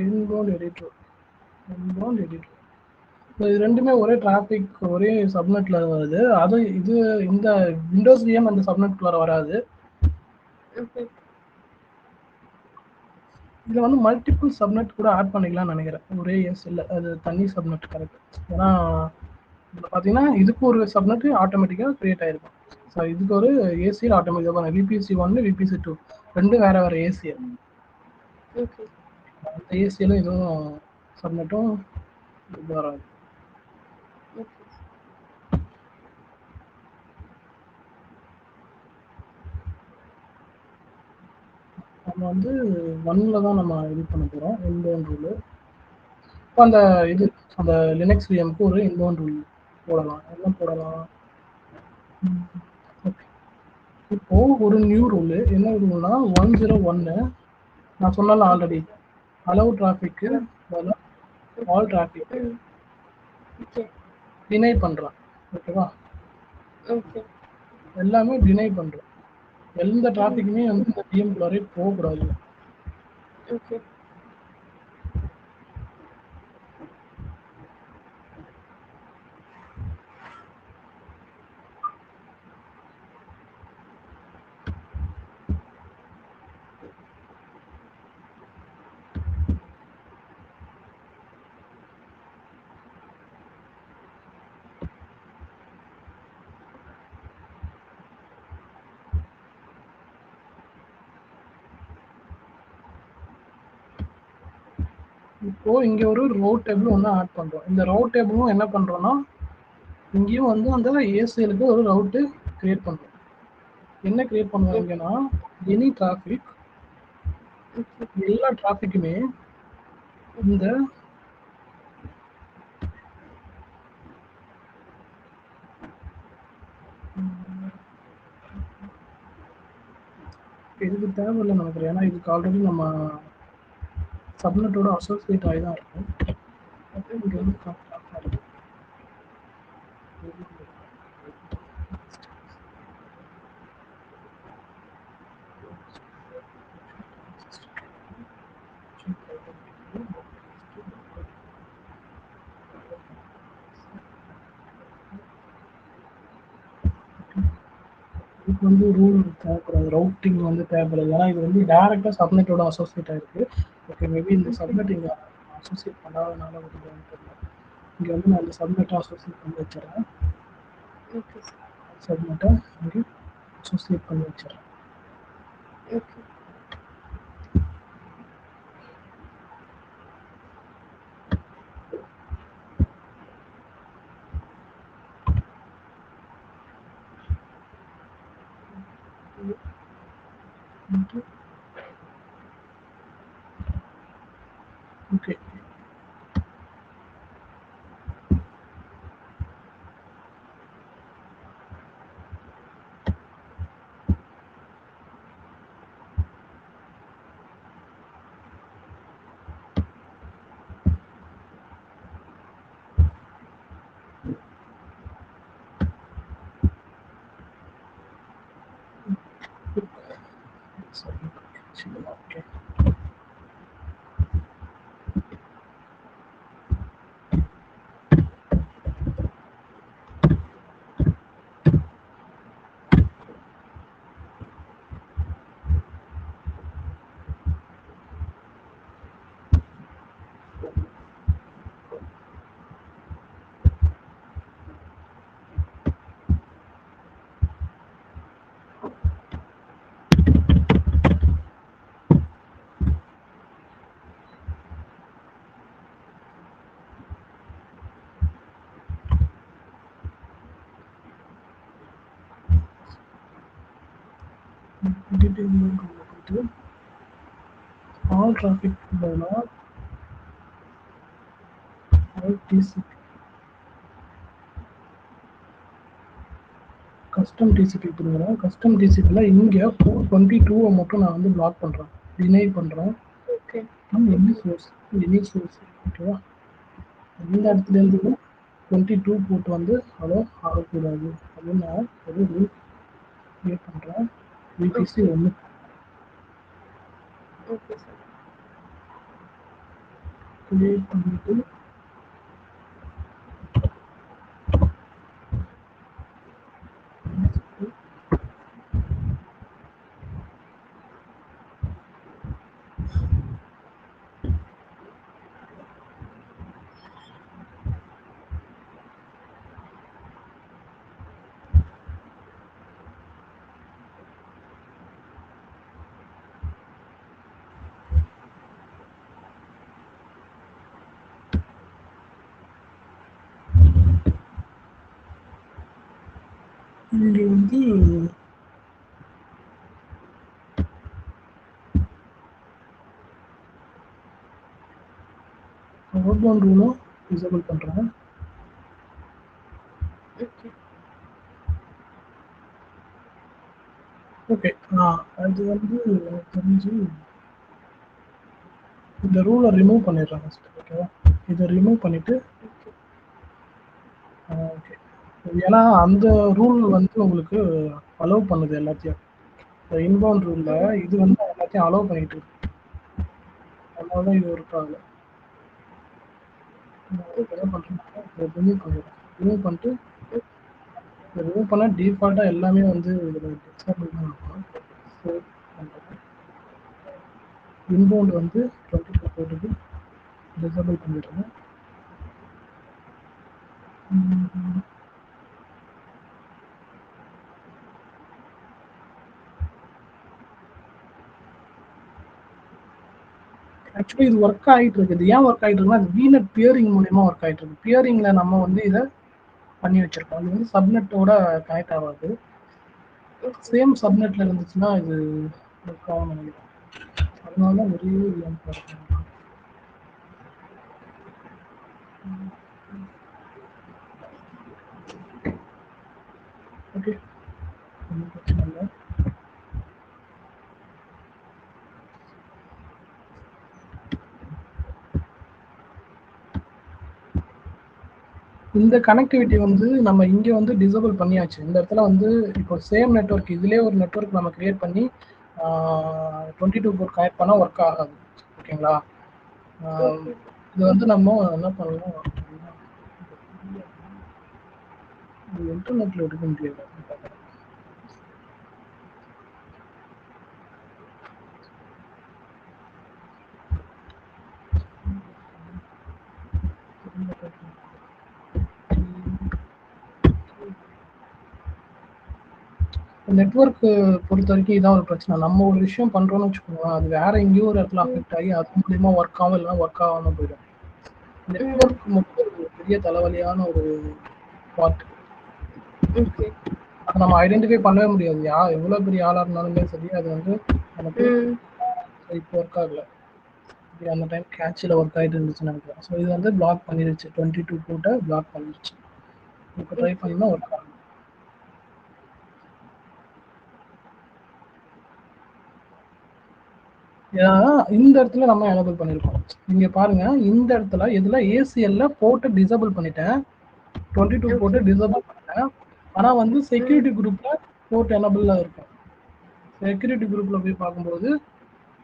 இன்பவுண்ட் எடிட்டர் இது ரெண்டுமே ஒரே டிராஃபிக் ஒரே சப்நெட்ல வருது. அது இது இந்த விண்டோஸ் விஎம் அந்த சப்நெட்குள்ள வராது. ஓகே. இதுல வந்து மல்டிபிள் சப்நெட் கூட ஆட் பண்ணிக்கலாம்னு நினைக்கிறேன். ஒரே ஏசிஎல்ல அது தனி சப்நெட் கரெக்ட். ஏன்னா இதில் பார்த்தீங்கன்னா இதுக்கு ஒரு சப்நெட் ஆட்டோமேட்டிக்காக கிரியேட் ஆயிருக்கும். ஸோ இதுக்கு ஒரு ஏசிஎல் ஆட்டோமேட்டிக்காக விபிசி 1 விபிசி 2 ரெண்டும் வேற வேற ஏசிஎல். ஓகே. அந்த ஏசிஎல்லும் இதுவும் சப்நெட்டும் இது வராது. ஓகே. நம்ம வந்து 1ல தான் நம்ம இது பண்ண போகிறோம் இன்பவுண்ட் ரூலு. இப்போ அந்த இது அந்த லினக்ஸ் விஎம்க்கு ஒரு இன்பவுண்ட் ரூல் போடலாம். என்ன போடலாம், இப்போ ஒரு நியூ ரூலு என்ன ரூல்னா 101 நான் சொன்னல ஆல்ரெடி அலோவ் டிராஃபிக்கு ஆல் டிராஃபிக் ஓகே. டினை பண்ணுறேன். ஓகேவா? ஓகே. எல்லாமே டினை பண்ணுறேன். எந்த டிராஃபிக்குமே வந்து இந்த விஎம்குள்ளாரே போகக்கூடாது. ஓகே. இப்போ இங்க ஒரு ரவுட் டேபிள் ஒன்று ஆட் பண்றோம். இந்த ரவுட் டேபிளும் என்ன பண்றோம்னா இங்கேயும் வந்து அந்த ஏசிஎலுக்கு ஒரு ரவுட்டு கிரியேட் பண்றோம். என்ன கிரியேட் பண்ணுவோம் இங்கன்னா எனி டிராஃபிக், எல்லா டிராஃபிக்குமே இந்த இதுக்கு தேவையில்லை நினைக்கிறேன். ஏன்னா இதுக்கு ஆல்ரெடி நம்ம சப்நெட்டோட அசோசியேட் ஆகி தான் இருக்கும். இங்கே வந்து இதுக்கு வந்து ரூல் தேவைப்படாது, ரவுட்டிங் வந்து தேவைப்படாது. ஏன்னா இது வந்து டேரெக்டாக சப்நெட்டோட அசோசியேட் ஆகிருக்கு. ஓகே, மேபி இந்த சப்நெட் இங்கே அசோசியேட் பண்ணாதனால வருதுன்னு தெரியல. இங்கே வந்து நான் இந்த சப்நெட்டை அசோசியேட் பண்ணி வச்சிடறேன். ஓகே. சப்நெட்டை இங்கே அசோசியேட் பண்ணி வச்சிடறேன். ஓகே. Okay, okay. போயிட்டு all traffic TCP custom TCP கொடுக்குறேன். கஸ்டம் டிசிபியில் இங்கே 422 மட்டும் நான் வந்து பிளாக் பண்ணுறேன், டினை பண்ணுறேன். ஓகே எனி சோர்ஸ் ஓகேவா? இந்த இடத்துலேருந்து 22 போட்டு வந்து ஹலோ ஆகக்கூடாது அப்படின்னு நான் ஒரு ரூல் கிரியேட் பண்ணுறேன். VPC 1 okay sir. கிரியேட் பண்ணிட்டு இங்கே வந்து அவுட்பவுண்ட் ரூலும் டிசேபிள் பண்ணுறேன். ஓகே அது வந்து எனக்கு தெரிஞ்சு இந்த ரூலை ரிமூவ் பண்ணிடுறேன் ஃபஸ்ட்டு. ஓகேவா? இதை ரிமூவ் பண்ணிவிட்டு ஓகே, ஏன்னா அந்த ரூல் வந்து உங்களுக்கு அலோவ் பண்ணுது எல்லாத்தையும். இந்த இன்பவுண்ட் ரூலில் இது வந்து எல்லாத்தையும் அலோவ் பண்ணிட்டு இருக்கு, அதனால தான் இது ஒர்க் ஆகலை. என்ன பண்ணுறேன், ரிமூவ் பண்ணிடுறேன். ரிமூவ் பண்ணிட்டு ரிமூவ் பண்ணால் டிஃபால்ட்டாக எல்லாமே வந்து இதில் டிசேபிள் தான் இருக்கும். சேவ் பண்ணுறேன். இன்பவுண்ட் வந்து 24 போட்டுட்டு டிசேபிள் பண்ணிடுறேன். ஆக்சுவலி இது ஒர்க் ஆகிட்டு இருக்குது. ஏன் ஒர்க் ஆகிட்டு இருக்குன்னா அது VNet பியரிங் மூலயமா ஒர்க் ஆகிட்டு இருக்கு. பியரிங்கில் நம்ம வந்து இதை பண்ணி வச்சிருக்கோம். இது வந்து சப்நெட்டோட கனெக்ட் ஆகாது. சேம் சப்நெட்டில் இருந்துச்சுன்னா இது ஒர்க் ஆகும் நினைக்கிறேன். அதனால தான் ஒரே ஓகே, ஒன்றும் பிரச்சனை இல்லை. இந்த கனெக்டிவிட்டி வந்து நம்ம இங்கே வந்து டிசேபிள் பண்ணியாச்சு. இந்த இடத்துல வந்து இப்போ சேம் நெட்வொர்க் இதுலேயே ஒரு நெட்வொர்க் நம்ம கிரியேட் பண்ணி 22 போர்ட் கனெக்ட் பண்ணால் ஒர்க் ஆகாது. ஓகேங்களா? இது வந்து நம்ம என்ன பண்ணலாம், இன்டர்நெட்டில் எடுக்க முடியாது. நெட்வொர்க் பொறுத்த வரைக்கும் இதான் ஒரு பிரச்சனை. நம்ம ஒரு விஷயம் பண்றோம்னு வச்சுக்கோங்க, அது வேற எங்கேயோ ஒரு இடத்துல அஃபெக்ட் ஆகி அது மூலியமா ஒர்க் ஆகும், இல்லைன்னா ஒர்க் ஆகாம போயிடும். நெட்வொர்க் மட்டும் ஒரு பெரிய தலைவலியான ஒரு பார்ட். அதை நம்ம ஐடென்டிஃபை பண்ணவே முடியாது. எவ்வளவு பெரிய ஆளா இருந்தாலுமே சரி, அது வந்து நமக்கு இப்போ ஒர்க் ஆகல. அந்த டைம் கேட்சில் ஒர்க் ஆகிட்டு இருந்துச்சுன்னு நினைக்கிறேன். ஸோ இது வந்து பிளாக் பண்ணிடுச்சு, 22 போட்டை பிளாக் பண்ணிடுச்சு. இப்போ ட்ரை பண்ணினா ஒர்க் ஆகும். ஏன்னா இந்த இடத்துல நம்ம எனேபிள் பண்ணியிருக்கோம். நீங்க பாருங்க, இந்த இடத்துல இதுல ACL போட்டு டிசேபிள் பண்ணிட்டேன், 22 போட்டு டிசேபிள் பண்ணிட்டேன். ஆனா வந்து செக்யூரிட்டி குரூப்ல போட்டு எனேபிள்ல இருக்கும். செக்யூரிட்டி குரூப்ல போய் பார்க்கும்போது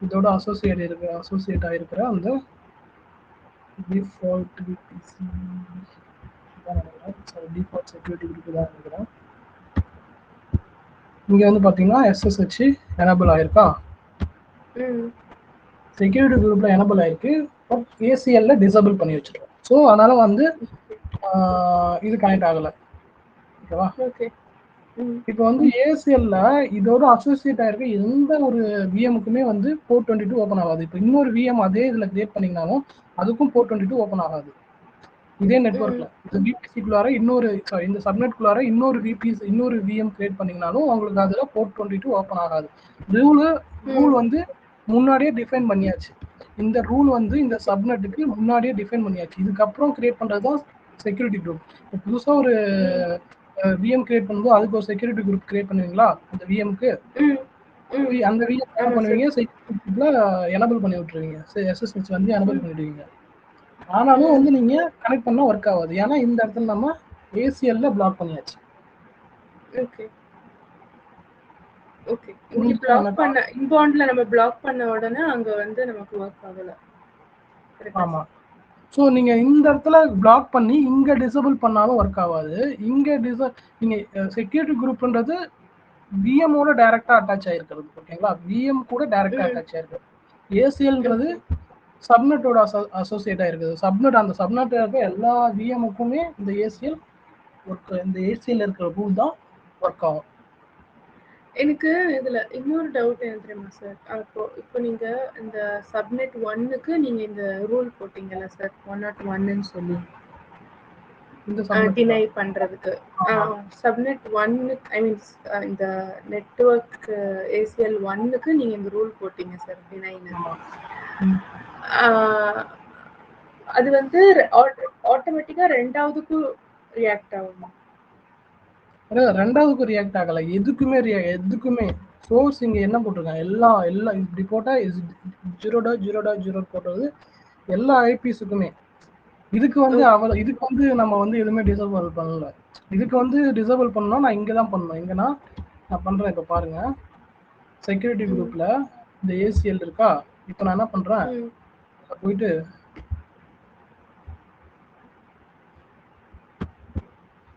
இதோட அசோசியேட் ஆயிருக்கிற அந்த டிஃபால்ட் செக்யூரிட்டி குரூப் தான் நினைக்கிறேன். இங்க வந்து பாத்தீங்கன்னா SSH எனேபிள் ஆயிருக்கா, செக்யூரிட்டி குரூப்ல எனேபிள் ஆயிருக்கு, பட் ACL டிசேபிள் பண்ணி வச்சிருக்கோம். ஸோ அதனால வந்து இது கனெக்ட் ஆகல. ஓகேவா? இப்போ வந்து ACL இதோட அசோசியேட் ஆயிருக்க எந்த ஒரு VMக்குமே வந்து போர்ட் 22 ஓப்பன் ஆகாது. இப்போ இன்னொரு VM அதே இதுல கிரியேட் பண்ணீங்கனாலும் அதுக்கும் போர்ட் 22 ஓப்பன் ஆகாது. இதே நெட்வொர்க்ல இந்த விபிசிக்குள்ளார இன்னொரு இந்த சப்நெட்குள்ளார இன்னொரு விஎம் கிரியேட் பண்ணீங்கனாலும் உங்களுக்கு அதுல போர்ட் 22 ஓப்பன் ஆகாது. ரூல் வந்து முன்னாடியே டிஃபைன் பண்ணியாச்சு. இந்த ரூல் வந்து இந்த சப்நெட்டுக்கு முன்னாடியே டிஃபைன் பண்ணியாச்சு. இதுக்கப்புறம் கிரியேட் பண்றது தான் செக்யூரிட்டி குரூப். புதுசா ஒரு விஎம் கிரியேட் பண்ணும்போது அதுக்கு ஒரு செக்யூரிட்டி குரூப் கிரியேட் பண்ணுவீங்களா? அந்த விஎம்க்கு அந்த விஎம் என்ன பண்ணுவீங்க, செக்யூரிட்டி குரூப்ல எனபிள் பண்ணி விட்டுருவீங்க. எஸ்எஸ்ஹெச் வந்து எனபிள் பண்ணிடுவீங்க. ஆனாலும் வந்து நீங்க கனெக்ட் பண்ணா ஒர்க் ஆகாது. ஏன்னா இந்த இடத்துல நம்ம ஏசிஎல்ல பிளாக் பண்ணியாச்சு. Okay okay. இங்க பிளாக் பண்ண இன்பவுண்ட்ல நம்ம பிளாக் பண்ண உடனே அங்க வந்து நமக்கு ஒர்க் ஆகல. ஆமா. ஸோ நீங்க இந்த இடத்துல பிளாக் பண்ணி இங்க டிசபிள் பண்ணாலும் ஒர்க் ஆகாது. இங்க நீங்க செக்யூரிட்டி குரூப்ன்றது விஎம்மோட டைரக்டா அட்டாச் ஆயிருக்கிறது. ஓகேங்களா? விஎம் கூட டைரக்டா அட்டாச் ஆயிருக்கிறது. ஏசிஎல்ன்றது சப்நெட்டோட அசோசியேட் ஆயிருக்குது. அந்த சப்நெட் இருக்க எல்லா விஎம்முக்குமே இந்த ஏசிஎல் இருக்கிற ரூல் தான் ஒர்க் ஆகும். எனக்கு இதுல இன்னொரு டவுட் என்ன தெரியுமா சார்? இப்போ நீங்க இந்த சப்நெட் 1க்கு நீங்க இந்த ரூல் போட்டீங்கல்ல சார், 101ன்னு சொல்லி டினை பண்றதுக்கு. சப்நெட் 1 ஐ மீன்ஸ் இந்த நெட்வொர்க் ஏசிஎல் 1க்கு நீங்க இந்த ரூல் போட்டீங்க சார், டினைன்னு. அது வந்து ஆட்டோமேட்டிக்கா ரெண்டாவதுக்கும் ரியாக்ட் ஆகுமா? ரெண்டாவதுக்கு ரியாக்ட் ஆகல. எதுக்குமே சோர்ஸ் இங்க என்ன போட்டிருக்காங்க, எல்லாம் இப்படி போட்டா 0.0.0 போட்டது எல்லா ஐபிஸுக்குமே. இதுக்கு வந்து நம்ம வந்து எதுவுமே டிசேபிள் பண்ணல. இதுக்கு வந்து டிசேபிள் பண்ணணும், நான் இங்க தான் பண்ணணும். எங்கன்னா நான் பண்றேன். இப்ப பாருங்க, செக்யூரிட்டி குரூப்ல இந்த ஏசிஎல் இருக்கா. இப்ப நான் என்ன பண்றேன், போயிட்டு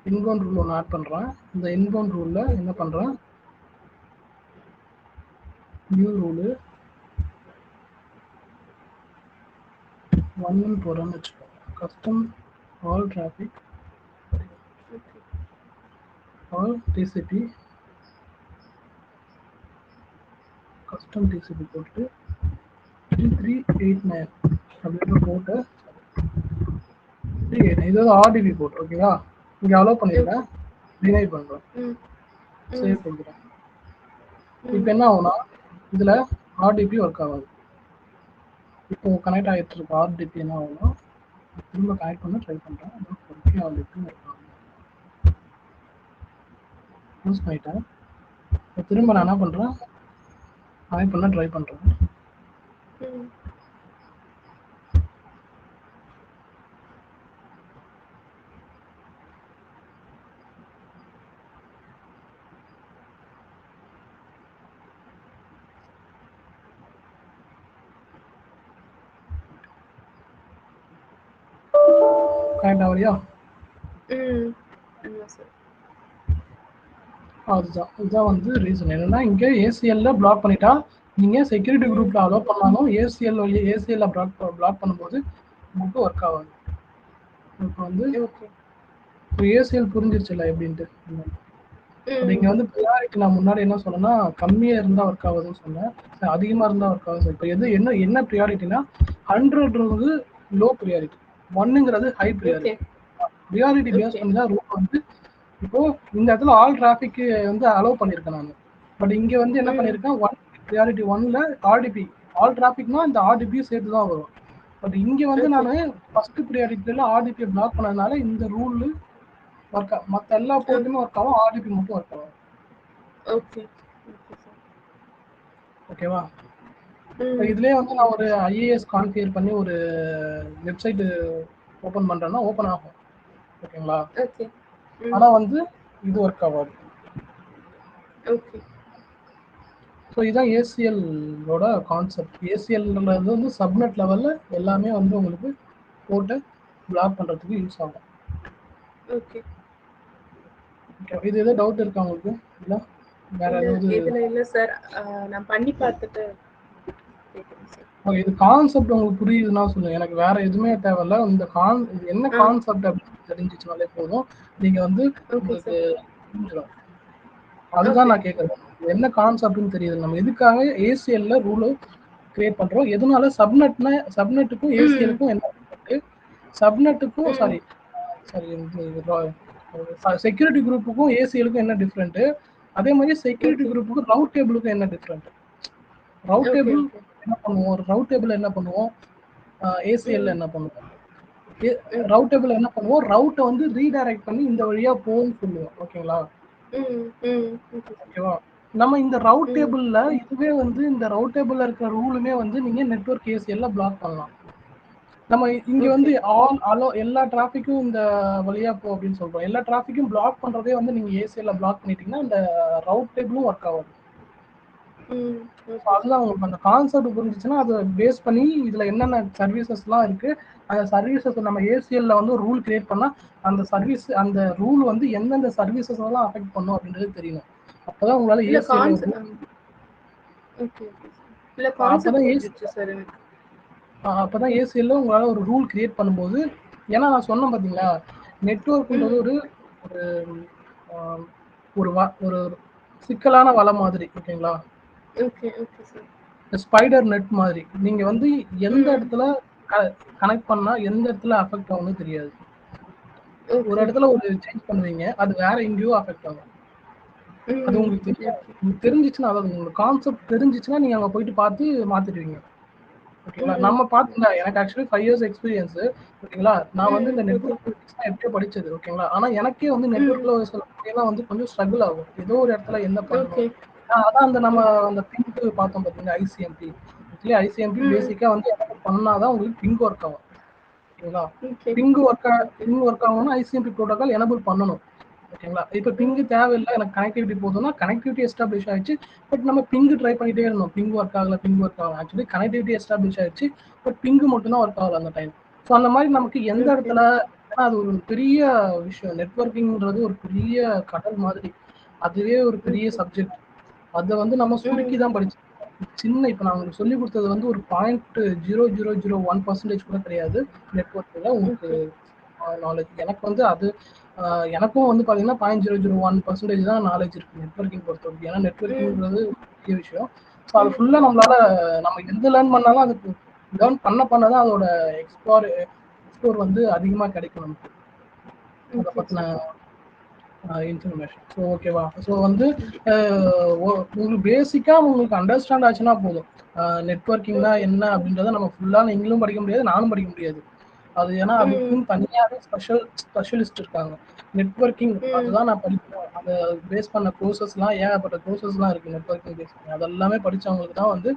இன்பவுண்ட் ரூல் ஒன்று ஆட் பண்றேன். இந்த இன்பவுண்ட் ரூல்ல என்ன பண்றேன், நியூ ரூலு 1 போறேன்னு வச்சுக்கோ. Custom all traffic all TCP custom TCP போட்டு 3389 அப்படின்னு போட்டு இது ஆர்டிபி போட்டு ஓகேவா. இங்க அலோவ் பண்ணிருக்கேன், டினை பண்றேன், சேவ் பண்ணிக்கிறேன். இப்போ என்ன ஆகும்னா இதுல ஆர்டிபி ஒர்க் ஆகாது. இப்போ கனெக்ட் ஆகிட்டு இருக்கு ஆர்டிபி. என்ன ஆகும்னா திரும்ப கனெக்ட் பண்ண ட்ரை பண்றேன். ஆர்டிபி ஒர்க் ஆகும். யூஸ் பண்ணிட்டேன். திரும்ப நான் என்ன பண்றேன், கனெக்ட் பண்ண ட்ரை பண்றேன். கனெக்ட் ஆகலையா? இதுதான் வந்து ரீசன். என்னன்னா இங்க ஏசிஎல்ல பிளாக் பண்ணிட்டா நீங்க செக்யூரிட்டி குரூப்ல அலோவ் பண்ணாலும் ஏசிஎல்ல பிளாக் பண்ணும்போது உங்களுக்கு ஒர்க் ஆகாது. இப்போ வந்து ஏசிஎல் புரிஞ்சிருச்சுல எப்படின்ட்டு. நீங்க வந்து ப்ரியாரிட்டி நான் முன்னாடி என்ன சொன்னேன்னா கம்மியா இருந்தா ஒர்க் ஆகுதுன்னு சொன்னேன், அதிகமா இருந்தா ஒர்க் ஆகுது. இப்போ என்ன ப்ரியாரிட்டினா 100 வந்து லோ ப்ரியாரிட்டி, 1ங்கிறது ஹை ப்ரியாரிட்டி. ப்ரியாரிட்டி பேஸ் பண்ணி தான் ரூட் வந்து இப்போ இந்த இடத்துல ஆல் டிராபிக் வந்து அலோவ் பண்ணிருக்கேன் நான். பட் இங்க வந்து என்ன பண்ணிருக்கேன், ப்ரியாரிட்டி 1ல ஆர்டிபி ஆல் டிராபிக்னா இந்த ஆர்டிபி சேர்த்து தான் வரும். பட் இங்க வந்து நான் ஃபர்ஸ்ட் ப்ரியாரிட்டில ஆர்டிபி பிளாக் பண்ணதுனால இந்த ரூல் ஒர்க் ஆகும். மற்ற எல்லா போர்ட்டுமே ஒர்க் ஆகும், ஆர்டிபி மட்டும் ஒர்க் ஆகும். ஓகேவா? இதுலயே வந்து நான் ஒரு ஐஏஎஸ் கான்ஃபிகர் பண்ணி ஒரு வெப்சைட் ஓபன் பண்றேன்னா ஓபன் ஆகும். ஓகேங்களா? ஆனா வந்து இது ஒர்க் ஆகாது. ஸோ இதுதான் ஏசிஎல்லோட கான்செப்ட். ஏசிஎல்ன்றது வந்து சப்நெட் லெவல்ல எல்லாமே வந்து உங்களுக்கு போட்டு பிளாக் பண்றதுக்கு யூஸ் ஆகும். இது ஏதோ டவுட் இருக்கா உங்களுக்கு? இல்ல வேற ஏதாவது? இல்ல சார், நான் பண்ணி பார்த்துட்டு. ஓகே, இது கான்செப்ட் உங்களுக்கு புரியுதுன்னா சொல்லுங்க, எனக்கு வேற எதுவுமே தேவையில்ல. இந்த என்ன கான்செப்ட் அப்படின்னு தெரிஞ்சிச்சுனாலே போதும். நீங்க வந்து உங்களுக்கு புரிஞ்சிடும். அதுதான் நான் கேட்கறேன், என்ன கான்செப்ட்னு தெரியுது. நம்ம எதுக்காக ஏசிஎல்ல ரூல் கிரியேட் பண்றோம், எதனால சப்நெட்டுக்கும் ஏசிஎலுக்கும் என்ன இருக்கு, சப்நெட்டுக்கும் ம். சாரி சாரி செக்யூரிட்டி குரூப்புக்கும் ஏசிஎலுக்கும் என்ன டிஃப்ரெண்ட், அதே மாதிரி செக்யூரிட்டி ஓகே. குரூப்புக்கும் ரவுட் டேபிளுக்கும் என்ன different. Route okay, table okay. என்ன பண்ணுவோம், ரவுட் டேபிள் என்ன பண்ணுவோம், ஏசிஎல் ம். என்ன பண்ணுவோம். ஓகே. ரவுட் டேபிள் என்ன பண்ணுவோம், ரவுட்டை வந்து ரீடைரக்ட் பண்ணி இந்த வழியா போகும்னு சொல்லுவோம். ஓகேங்களா? ம். ம். Okay sir. ஓகேவா? நம்ம இந்த ரவுட் ம். டேபிள்ல இதுவே வந்து இந்த ரவுட் டேபிள்ல இருக்கிற ரூலுமே வந்து நீங்க நெட்வொர்க் ஏசிஎல்ல பிளாக் பண்ணலாம். நம்ம இங்க வந்து எல்லா டிராஃபிக்கும் இந்த வழியா போ அப்படின்னு சொல்றோம். எல்லா டிராஃபிக்கும் பிளாக் பண்றதே வந்து நீங்க ஏசிஎல்ல பிளாக் பண்ணிட்டீங்கன்னா இந்த ரவுட் டேபிளும் ஒர்க் ஆகாது. ம். ஓகே அதுதான் உங்களுக்கு அந்த கான்செப்ட் புரிஞ்சிச்சுன்னா அதை பேஸ் பண்ணி இதுல என்னென்ன சர்வீசஸ்லாம் இருக்கு, அந்த சர்வீசஸ் நம்ம ஏசிஎல்ல வந்து ஒரு ரூல் கிரியேட் பண்ணா அந்த சர்வீஸ் அந்த ரூல் வந்து எந்தெந்த சர்வீசஸ் எல்லாம் அஃபெக்ட் பண்ணும் அப்படின்றது தெரியணும். அப்பதான் உங்களால இல்ல ஏசிஎல்ல ஓகே ஓகே சார். இல்ல அப்பதான் கான்செப்ட் ஏசி புரிஞ்சிருச்சு சார் எனக்கு. அப்பதான் ஏசிஎல்ல உங்களால ஒரு ரூல் கிரியேட் பண்ணும்போது, ஏன்னா நான் சொன்னேன் பாத்தீங்களா, நெட்வொர்க்ன்றது ஒரு ஒரு ஆஹ், ஒரு சிக்கலான வலை மாதிரி. ஓகேங்களா? Okay okay sir. Spider net மாதிரி. நீங்க வந்து எந்த ம். இடத்துல கனெக்ட் பண்ணா எந்த இடத்துல அஃபெக்ட் ஆகும்னு தெரியாது. ஒரு ஓகே. இடத்துல ஒரு சேஞ்ச் பண்ணுவீங்க, அது வேற எங்கேயோ அஃபெக்ட் ஆகும். அது ம். உங்களுக்கு தெரியாது. ஓகே. உங்களுக்கு தெரிஞ்சிச்சுன்னா, அதாவது உங்களுக்கு கான்செப்ட் தெரிஞ்சிச்சுன்னா நீங்க அங்க போயிட்டு பார்த்து மாத்திடுவீங்க. ஓகேங்களா? ம். நம்ம பார்த்துங்க, எனக்கு ஆக்சுவலி 5 இயர்ஸ் எக்ஸ்பீரியன்ஸ். ஓகேங்களா? நான் வந்து இந்த ஓகே. நெட்வொர்க் பாலிடிக்ஸ்லாம் எப்படியோ படிச்சது. ஓகேங்களா? ஆனா எனக்கே வந்து ம். நெட்வொர்க்ல ஒரு சில விஷயம்லாம் வந்து கொஞ்சம் ஸ்ட்ரகிள் ஆகும். ஏதோ ஒரு இடத்துல என்ன பண்ணணும். ஓகே. அதான் அந்த நம்ம ஓகே. அந்த பிங்க் பார்த்தோம் பார்த்தீங்களா, ஐசிஎம்பி. ஆக்சுவலி ஐசிஎம்பி ம். பேசிக்கா வந்து என்ன பண்ணாதான் உங்களுக்கு பிங்க் ஒர்க் ஆகும். ஓகேங்களா? ஓகே. ஓகே. பிங் ஒர்க் ஆகணும்னா ஐசிஎம்பி ப்ரோட்டோகால் எனபிள் பண்ணணும். ஓகேங்களா? இப்போ பிங் ம். தேவையில்லை, எனக்கு கனெக்டிவிட்டி போதும்னா கனெக்டிவிட்டி எஸ்டாப்ளிஷ் ஆயிடுச்சு. பட் நம்ம பிங் ட்ரை பண்ணிட்டே இருந்தோம். பிங் ஒர்க் ஆகல, பிங் ஒர்க் ஆகல. ஆக்சுவலி கனெக்டிவிட்டி எஸ்டாப்ளிஷ் ஆயிடுச்சு. பட் பிங் மட்டும் தான் ஒர்க் ஆகல அந்த டைம். ஸோ அந்த மாதிரி நமக்கு எந்த ஓகே. இடத்துல, ஏன்னா அது ஒரு பெரிய விஷயம். நெட்வொர்க்கிங்ன்றது ஒரு பெரிய கடல் மாதிரி. அதுவே ஒரு பெரிய ஓகே. சப்ஜெக்ட். அதை வந்து நம்ம சுருக்கி தான் படிச்சோம். சின்ன இப்போ நான் உங்களுக்கு சொல்லி கொடுத்தது வந்து ஒரு 0.0001% கூட கிடையாது நெட்வொர்க்கில் உங்களுக்கு ஓகே. நாலேஜ். எனக்கு வந்து அது எனக்கும் வந்து பார்த்தீங்கன்னா 0.001% தான் நாலேஜ் இருக்கு நெட்வொர்க்கிங் பொறுத்தவரைக்கும். ஏன்னா ம். நெட்வொர்க்கிங்கிறது பெரிய விஷயம். ஸோ அது ம். ஃபுல்லாக நம்மளால நம்ம எந்த லேர்ன் பண்ணாலும் அதுக்கு லேர்ன் பண்ண தான் அதோட எக்ஸ்ப்ளோர் வந்து அதிகமாக கிடைக்கும் நமக்கு. அதை ஓகே பற்றின சார். இன்ஃபர்மேஷன். ஸோ ஓகேவா? ஸோ வந்து உங்களுக்கு பேசிக்காக உங்களுக்கு அண்டர்ஸ்டாண்ட் ஆச்சுன்னா போதும். நெட்வொர்க்கிங்னா ஓகே. என்ன அப்படின்றத நம்ம ஃபுல்லாக நீங்களும் படிக்க முடியாது, நானும் படிக்க முடியாது. அது ஏன்னா ம். அதுக்குன்னு தனியாகவே ஸ்பெஷலிஸ்ட் இருக்காங்க. நெட்வொர்க்கிங் ம். அதுதான் நான் படிக்கணும். அதை பேஸ் பண்ண கோர்சஸ்லாம் ஏகப்பட்ட கோர்சஸ்லாம் இருக்குது நெட்வொர்க்கிங் பேஸ் பண்ணி. அதெல்லாமே படித்தவங்களுக்கு தான் வந்து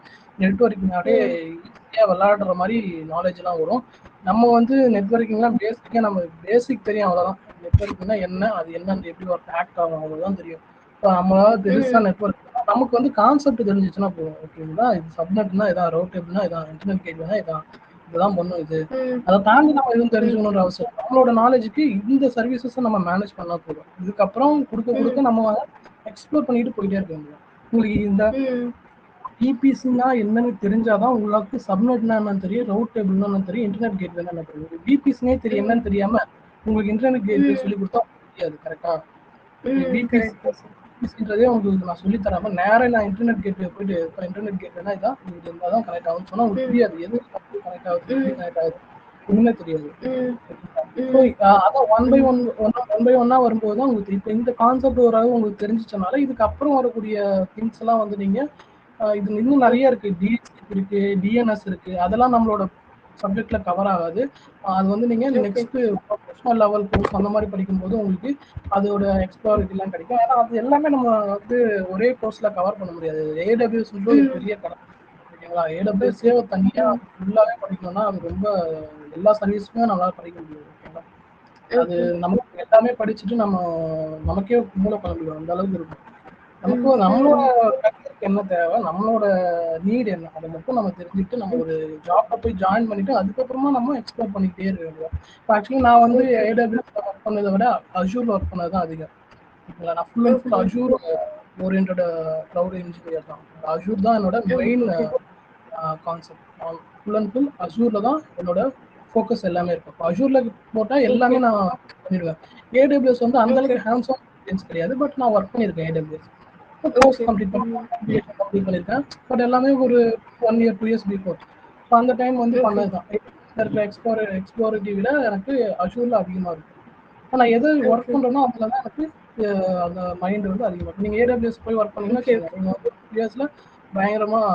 நெட்வொர்க்கிங் அப்படியே ம். ஈஸியாக விளையாடுற மாதிரி நாலேஜ்லாம் வரும். நம்ம வந்து நெட்வொர்க்கிங்லாம் பேசிக்காக நம்ம பேசிக் தெரியும் அவ்வளோதான். நெட்வொர்க்கிங்னா என்ன, அது என்னன்னு எப்படி ஒர்க் ஆக்ட் ஆகும் அவ்வளோதான் தெரியும். இப்போ நம்மளால பெருசாக ம். நெட்வொர்க் நமக்கு வந்து கான்செப்ட் தெரிஞ்சிச்சுன்னா போதும். ஓகேங்களா? இது சப்நெட்னா இதான், ரவுட் டேபிள்னா இதான், இன்டர்நெட் கேட்வேனா இதான், இதுதான் பண்ணும் இது. ம். அதை தாண்டி நம்ம எதுவும் ம். தெரிஞ்சுக்கணுன்ற அவசியம் இல்லை. நம்மளோட நாலேஜுக்கு இந்த சர்வீசஸை நம்ம மேனேஜ் பண்ணா போதும். இதுக்கப்புறம் கொடுக்க ம். கொடுக்க நம்ம எக்ஸ்ப்ளோர் பண்ணிட்டு போயிட்டே இருக்க முடியும். உங்களுக்கு இந்த ம். விபிசினா என்னன்னு தெரிஞ்சாதான் உங்களுக்கு சப்நெட்னா என்னன்னு தெரியும், ரவுட் டேபிள்னா என்னன்னு தெரியும், இன்டர்நெட் கேட்வேனா என்ன தெரியும். விபிசினே தெரியும் ம். என்னன்னு தெரியாம உங்களுக்கு இன்டர்நெட் கேட்வே ம். சொல்லி கொடுத்தா தெரியாது. கரெக்டா? ம். VBC correct sir. விபிசின்றதே உங்களுக்கு நான் சொல்லி தராம நேரா நான் இன்டர்நெட் கேட்வே போயிட்டு இப்போ இன்டர்நெட் கேட்வேனா இதான், இது இருந்தால் தான் கனெக்ட் ஆகும்னு சொன்னா உங்களுக்கு ம். புரியாது. எது கனெக்ட் ஆகுது, எப்படி ம். கனெக்ட் ஆகுது, ஒண்ணுமே தெரியாது. ம். ஸோ ம். அதான் ஒன் பை ம். ஒன் பை ஒன்னா வரும்போது தான் உங்களுக்கு இப்போ இந்த கான்செப்ட் ஓரளவு உங்களுக்கு தெரிஞ்சிச்சனால இதுக்கப்புறம் வரக்கூடிய திங்ஸ் எல்லாம் வந்து நீங்க இது இன்னும் நிறைய ஓகே. இருக்கு. டிஹெச்சிபி இருக்கு, டிஎன்எஸ் இருக்கு. அதெல்லாம் நம்மளோட சப்ஜெக்ட்ல கவர் ஆகாது. அது வந்து நீங்க okay. Next professional level course அந்த மாதிரி படிக்கும்போது உங்களுக்கு அதோட எக்ஸ்ப்ளோரிட்டி எல்லாம் கிடைக்கும். ஏன்னா அது எல்லாமே நம்ம வந்து ஒரே கோர்ஸ்ல கவர் பண்ண முடியாது. ஏடபிள்யூஸ்ன்றது ஒரு ம். பெரிய கடை. ஓகேங்களா? ஓகே. ஏடபிள்யூஸே தனியா ம். ஃபுல்லாவே படிக்கணும்னா அது ரொம்ப எல்லா சர்வீஸுமே நம்மளால படிக்க முடியாது. ஓகேங்களா? அது ஓகே. நமக்கு எல்லாமே படிச்சுட்டு நமக்கே மூளை குழம்பிடும் அந்த அளவுக்கு இருக்கும். நமக்கு ம். நம்மளோட ம். கரியருக்கு என்ன தேவை, நம்மளோட நீட் என்ன, அதை மட்டும் நம்ம தெரிஞ்சுக்கிட்டு நம்ம ஒரு ஜாப்ல போய் ஜாயின் பண்ணிட்டு அதுக்கப்புறமா நம்ம எக்ஸ்ப்ளோர் பண்ணிக்கிட்டே இருக்க வேண்டியது. இப்போ ஆக்சுவலி நான் வந்து ஓகே. ஏடபிள்யூஎஸ் ஒர்க் பண்ணதை விட அஜூர்ல ஒர்க் பண்ணது தான் அதிகம். ஓகேங்களா? நான் full and full okay. Azure oriented cloud engineer தான். அஜூர் தான் என்னோட main okay. Concept. Full and full அஜூர்ல தான் என்னோட ஃபோக்கஸ் எல்லாமே இருக்கும். இப்போ அஜூர்ல போட்டா ஓகே. எல்லாமே நான் பண்ணிடுவேன். ஏடபிள்யூஎஸ் வந்து அந்த ஓகே. அளவுக்கு ஹேண்ட்ஸ் ஆன் எக்ஸ்பீரியன்ஸ் கிடையாது. பட் நான் ஒர்க் பண்ணியிருக்கேன் ஏடபிள்யூஎஸ். Course okay. கம்ப்ளீட் ம். கம்ப்ளீட் பண்ணியிருக்கேன். பட் எல்லாமே ஒரு 1 இயர் 2 இயர்ஸ் பிஃபோர். ஸோ அந்த டைம் வந்து ஓகே. பண்ணது தான். இருக்கிற எக்ஸ்ப்ளோரிட்டி விட எனக்கு அஷூரில் அதிகமாக இருக்குது. நான் எது ஒர்க் பண்ணுறேனோ அதில் தான் எனக்கு அந்த மைண்ட் வந்து அதிகமாக இருக்கும். நீங்கள் ஏடபிள்யூஎஸ் போய் ஒர்க் பண்ணீங்கன்னா வச்சுக்கோங்க, நீங்கள் வந்து 2 இயர்ஸில் பயங்கரமாக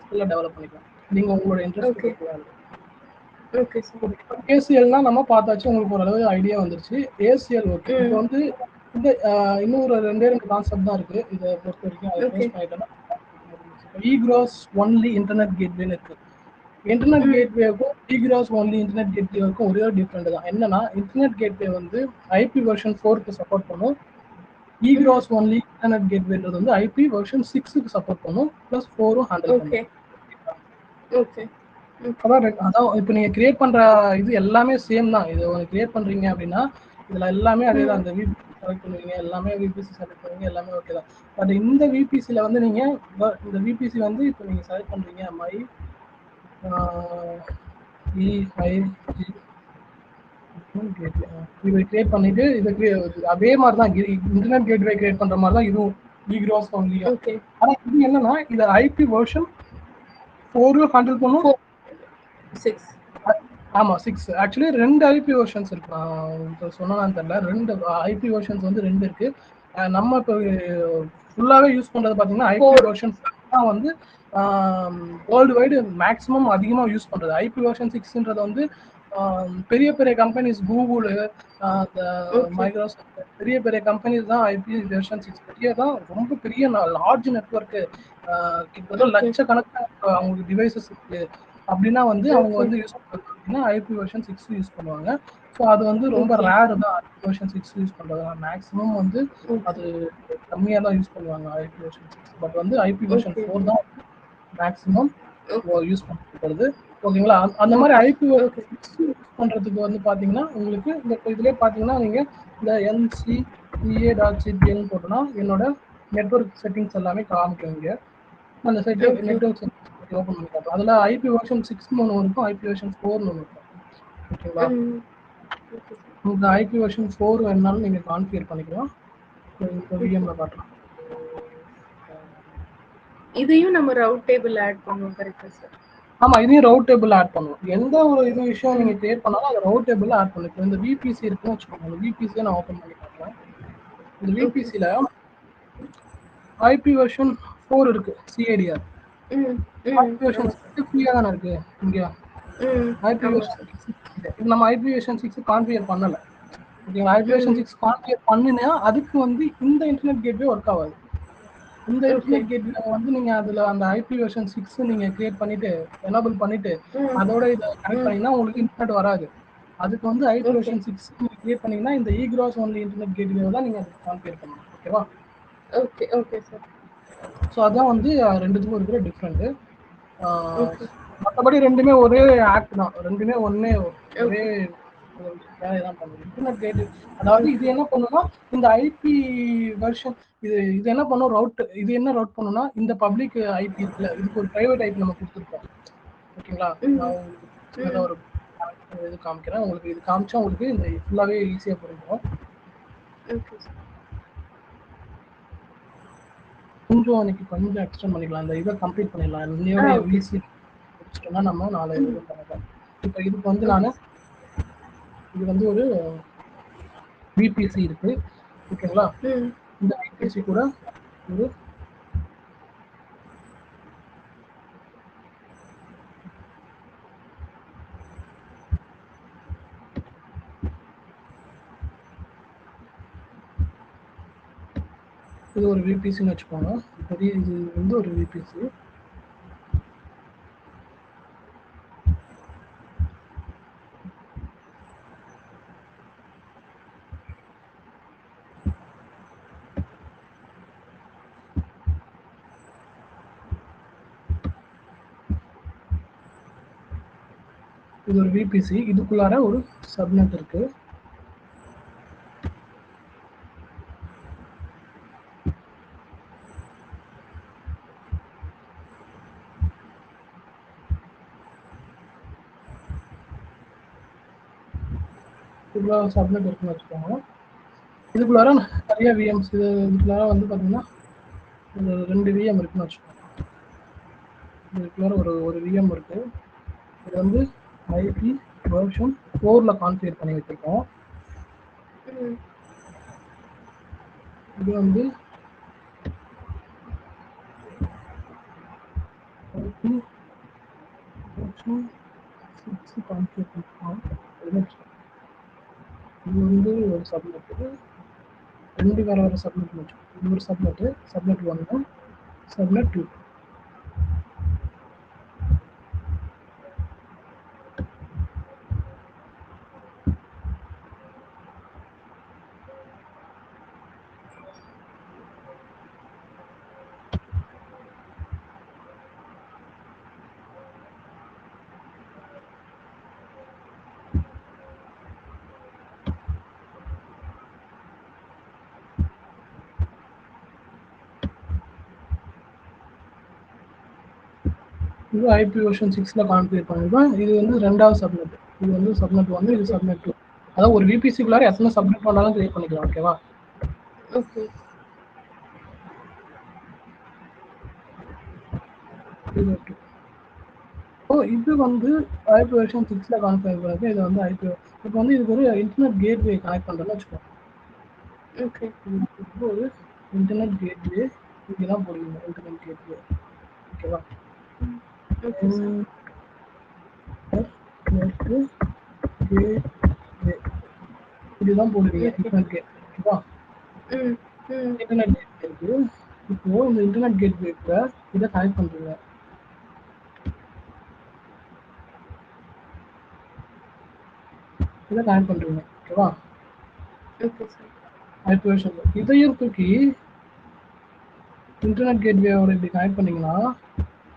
ஸ்கில்லை டெவலப் பண்ணிக்கலாம். நீங்கள் உங்களோட இன்ட்ரெஸ்ட் ஓகே சார். ஏசிஎல்னா நம்ம பார்த்தாச்சு, உங்களுக்கு ஓரளவு ஐடியா வந்துருச்சு. ACL okay. இப்போ வந்து இந்த இன்னொரு 2 கான்செப்ட் தான் இருக்குது இதை பொறுத்த வரைக்கும். அதை க்ளோஸ் பண்ணிட்டோம்னா egress only இன்டர்நெட் கேட்வேன்னு இருக்கு. இன்டர்நெட் கேட்வேக்கும் egress only இன்டர்நெட் கேட்வேக்கும் ஒரே ஒரு டிஃப்ரெண்ட் தான். என்னன்னா இன்டர்நெட் கேட்வே வந்து ஐபி வெர்ஷன் 4க்கு சப்போர்ட் பண்ணும். egress only இன்டர்நெட் கேட்வேன்றது வந்து ஐபி வெர்ஷன் 6க்கு சப்போர்ட் பண்ணும், ப்ளஸ் 4ம் ஹேண்டில் பண்ணும். ஓகே. அதான் இப்போ நீங்க கிரியேட் பண்ற இது எல்லாமே சேம் தான். இது கிரியேட் பண்றீங்க அப்படின்னா இதுல எல்லாமே அதே தான். அந்த விபிசி செலக்ட் பண்ணுவீங்க, எல்லாமே விபிசி செலக்ட் பண்ணுவீங்க, எல்லாமே ஓகே தான். பட் இந்த விபிசியில் வந்து நீங்க இந்த விபிசி வந்து இப்போ நீங்க செலக்ட் பண்றீங்க மை இதை கிரியேட் பண்ணிட்டு இதை அதே மாதிரி தான் இன்டர்நெட் கேட்வே கிரியேட் பண்ற மாதிரி தான் இதுவும் egress only. ஆனா இது என்னன்னா இது ஐபி வெர்ஷன் 4 ஹேண்டில் பண்ணும். 6 ஆமா 6 ஆக்சுவலி 2 ஐபி வெர்ஷன்ஸ் இருக்கு. நான் சொன்னான்னு தெரியல, 2 ஐபி வெர்ஷன்ஸ் வந்து 2 இருக்கு. நம்ம இப்போ ஃபுல்லாவே யூஸ் பண்றது பாத்தீங்கன்னா ஐபி வெர்ஷன் தான் வந்து வேர்ல்டு வைடு மேக்ஸிமம் அதிகமா யூஸ் பண்றது. ஐபி வெர்ஷன் 6ன்றது வந்து பெரிய பெரிய கம்பெனிஸ் கூகுள், மைக்ரோசாஃப்ட், பெரிய பெரிய கம்பெனிஸ் தான் ஐபி வெர்ஷன் 6 பெரிய தான், ரொம்ப பெரிய லார்ஜ் நெட்வொர்க், கிட்டத்தட்ட லட்சக்கணக்கான அவங்களுக்கு டிவைசஸ் இருக்கு அப்படின்னா வந்து அவங்க வந்து யூஸ் பண்ணுறது ஐபி வெர்ஷன் 6 யூஸ் பண்ணுவாங்க. ஸோ அது வந்து ரொம்ப ரேர் தான் ஐபி வெர்ஷன் 6 யூஸ் பண்ணுறது. மேக்ஸிமம் வந்து அது கம்மியாக தான் யூஸ் பண்ணுவாங்க ஐபி வெர்ஷன் 6. பட் வந்து ஐபி வெர்ஷன் 4 தான் மேக்ஸிமம் யூஸ் பண்ணுறது. ஓகேங்களா? அந்த மாதிரி ஐபி வெர்ஷன் 6 யூஸ் பண்ணுறதுக்கு வந்து பார்த்தீங்கன்னா உங்களுக்கு இந்த இதுலேயே பார்த்தீங்கன்னா நீங்கள் இந்த NCEA.cpl போட்டோன்னா என்னோட நெட்வொர்க் செட்டிங்ஸ் எல்லாமே காமிக்குவீங்க. அந்த செட்டிங் நெட்வொர்க் செட்டிங்ஸ் ஓப்பன் பண்ணி காட்டும். அதில் ஐபி வெர்ஷன் 6 ஒன்று இருக்கும், ஐபி வெர்ஷன் 4 ஒன்று இருக்கும். ஓகேங்களா? இந்த ஐபி வெர்ஷன் 4 வேணாலும் நீங்கள் கான்ஃபிகர் பண்ணிக்கலாம். இப்போ விஎம்ல காட்டுறோம். இதையும் நம்ம ரவுட் டேபிள் ஆட் பண்ணுவோம், கரெக்ட்டா சார்? ஆமா, இதையும் ரவுட் டேபிள் ஆட் பண்ணுவோம். எந்த ஒரு இது விஷயம் நீங்க கிரியேட் பண்ணாலும் அதை ரவுட் டேபிள் ஆட் பண்ணிக்கலாம். இந்த விபிசி இருக்குன்னு வச்சுக்கோங்க, இந்த விபிசியை நான் ஓப்பன் பண்ணி காட்டுறேன். இந்த விபிசியில் ஐபி வெர்ஷன் 4 இருக்கு, சிஏடிஆர். ஐபி வெர்ஷன் 6 ஃப்ரீயா தானே இருக்கு இங்க. ஐபி வெர்ஷன் 6 இது நம்ம ஐபி வெர்ஷன் 6 கான்ஃபிகர் பண்ணல. ஓகேங்களா? ஐபி வெர்ஷன் 6 கான்ஃபிகர் பண்ணினா அதுக்கு வந்து இந்த இன்டர்நெட் கேட்வே ஒர்க் ஆகாது. இந்த இன்டர்நெட் கேட்வே வந்து நீங்க அதுல அந்த ஐபி வெர்ஷன் 6 நீங்க கிரியேட் பண்ணிட்டு எனேபிள் பண்ணிட்டு அதோட இதை கனெக்ட் பண்ணீங்கன்னா உங்களுக்கு இன்டர்நெட் வராது. அதுக்கு வந்து ஐபி வெர்ஷன் 6 நீங்க கிரியேட் பண்ணீங்கன்னா இந்த egress only இன்டர்நெட் கேட்வே தான் நீங்க அதுக்கு கான்ஃபிகர் பண்ணணும். ஓகேவா? Okay sir. ஸோ அதான் வந்து ரெண்டுத்துக்கும் இருக்கிற டிஃப்ரெண்ட். மற்றபடி ரெண்டுமே ஒரே ஆக்ட் தான், ரெண்டுமே ஒரே வேலையை தான் பண்ணுது. இன்டர்நெட் கேட் அதாவது இது என்ன பண்ணுன்னா இந்த ஐபி வெர்ஷன் இது என்ன பண்ணும், இது என்ன ரவுட் பண்ணுன்னா இந்த பப்ளிக் ஐபி இருக்குல்ல, இதுக்கு ஒரு பிரைவேட் ஐபி நம்ம கொடுத்துருக்கோம். ஓகேங்களா? நான் ஒரு இது காமிக்கிறேன் உங்களுக்கு. இது காமிச்சா உங்களுக்கு இந்த ஃபுல்லாவே ஈஸியா புரியும். கொஞ்சம் எக்ஸ்டெண்ட் பண்ணிக்கலாம், இந்த இதை கம்ப்ளீட் பண்ணிடலாம். இன்னையோட விசி முடிச்சிட்டோம்னா நம்ம நாளை இது பண்ணலாம். இப்போ இதுக்கு வந்து இது வந்து ஒரு விபிசி இருக்கு. ஓகேங்களா? இந்த விபிசி கூட ஒரு இது ஒரு விபிசின்னு வச்சுக்கோங்க. இது வந்து ஒரு விபிசி. இது ஒரு விபிசி, இதுக்குள்ளார ஒரு சப்நெட் இருக்கு. இதுக்குள்ளார சப்நெட் இருக்குன்னு வச்சுக்கோங்க. இதுக்குள்ளார நிறைய விஎம்ஸ், இதுக்குள்ளார வந்து பார்த்தீங்கன்னா ஒரு 2 விஎம் இருக்குன்னு வச்சுக்கோங்க. இதுக்குள்ளார ஒரு விஎம் இருக்கு. இது வந்து ஐபி வெர்ஷன் 4ல கான்ஃபிகர் பண்ணி வச்சிருக்கோம். இது வந்து ஐபி வெர்ஷன் 6 கான்ஃபிகர் பண்ணிருக்கோம். இது வந்து ஒரு சப்நெட், 2 வேற சப்நெட் வச்சோம். இது ஒரு சப்நெட் 1, சப்நெட் 2. இது ஐபி வெர்ஷன் 6ல கான்ஃபிகர் பண்ணிருக்கோம். இது வந்து ரெண்டாவது சப்நெட். இது வந்து சப்நெட் 1, இது சப்நெட் 2. அதாவது ஒரு விபிசிக்குள்ளார எத்தனை சப்நெட் வேணாலும் கிரியேட் பண்ணிக்கலாம். ஓகேவா? ஓகே. இது வந்து ஐபி வெர்ஷன் 6ல கான்ஃபிகர் பண்ணிருக்கு. இது வந்து ஐபி இப்போ வந்து இதுக்கு ஒரு இன்டர்நெட் கேட்வே கனெக்ட் பண்ணுறோம்னு வச்சுக்கோங்க. ஓகே. இது ஒரு இன்டர்நெட் கேட்வே இங்கே தான் போடுவீங்க. Internet gateway. ஓகேவா? Okay sir. இதுதான் போடுவீங்க இன்டர்நெட் கேட்வே. ஓகேவா? இன்டர்நெட் கேட்வே இருக்கு. இப்போ இந்த இன்டர்நெட் கேட்வேக்கு இதை கனெக்ட் பண்ணுறீங்க. இதை கனெக்ட் பண்ணுறீங்க. ஓகேவா? Okay sir. ஐபி வெர்ஷன் இதையும் தூக்கி இன்டர்நெட் கேட்வேயோட இப்படி கனெக்ட் பண்ணீங்கன்னா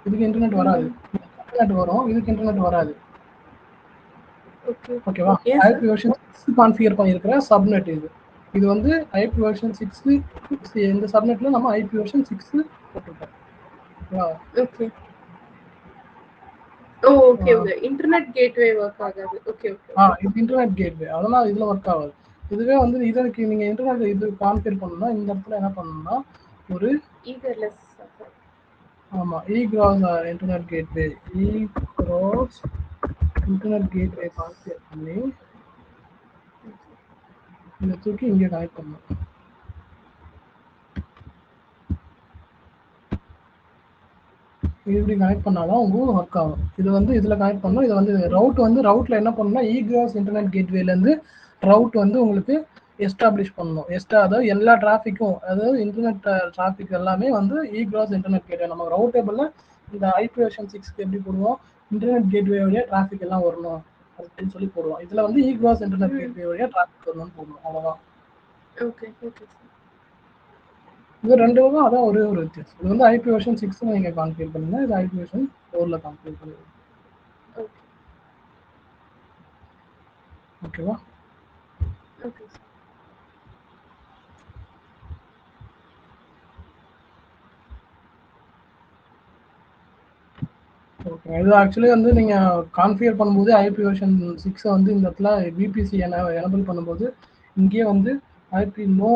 இதுக்கு இன்டர்நெட் வராது. இன்டர்நெட் வரும், இதுக்கு இன்டர்நெட் வராது. ஓகேவா? ஐபி வெர்ஷன் 6 கான்ஃபிகர் பண்ணியிருக்கிற சப்நெட் இது. இது வந்து ஐபி வெர்ஷன் 6 இந்த சப்நெட்ல நம்ம ஐபி வெர்ஷன் 6 போட்டுருக்கோம். ஓகேவா? Okay. Okay okay. Internet gateway work ஆகாது. Okay okay. இது இன்டர்நெட் கேட்வே. அதனால இதுல வொர்க் ஆகாது. இதுவே வந்து இதற்கு நீங்க இன்டர்நெட் இது கான்ஃபிகர் பண்ணனும்னா இந்த இடத்துல என்ன பண்ணனும்னா ஒரு ஈதர்லெஸ் ஆமா egress internet gateway egress internet gateway configure பண்ணி இதை தூக்கி இங்கே கனெக்ட் பண்ணணும். இப்படி கனெக்ட் பண்ணாதான் உங்களுக்கு ஒர்க் ஆகும். இது வந்து இதில் கனெக்ட் பண்ணணும். இது வந்து ரவுட்டில் என்ன பண்ணணும்னா egress இன்டர்நெட் கேட்வேலேருந்து ரவுட் வந்து உங்களுக்கு எஸ்டாப்ளிஷ் பண்ணணும். அதாவது எல்லா டிராஃபிக்கும், அதாவது இன்டர்நெட் டிராஃபிக் எல்லாமே வந்து egress இன்டர்நெட் கேட்வே. நம்ம ரவுட் டேபிளில் இந்த ஐபி வெர்ஷன் 6க்கு எப்படி போடுவோம், இன்டர்நெட் கேட்வே வழியாக டிராஃபிக் எல்லாம் வரணும் அப்படின்னு சொல்லி போடுவோம். இதில் வந்து egress இன்டர்நெட் கேட்வே வழியாக டிராஃபிக் வரணும்னு போடணும். அவ்வளோதான். Okay okay. இது ரெண்டுக்கும் அதான் ஒரே ஒரு வித்தியாசம். இது வந்து ஐபி வெர்ஷன் 6 நீங்க கான்ஃபிகர் பண்ணுங்க, இது ஐபி வெர்ஷன் 4ல கான்ஃபிகர் பண்ணுங்க. ஓகே. ஓகேவா? ஓகே. ஓகே. இது ஆக்சுவலி வந்து நீங்க கான்ஃபிகர் பண்ணும்போது ஐபி வெர்ஷன் 6 வந்து இந்த இடத்துல விபிசி எனபிள் பண்ணும்போது இங்கேயே வந்து ஐபி நோ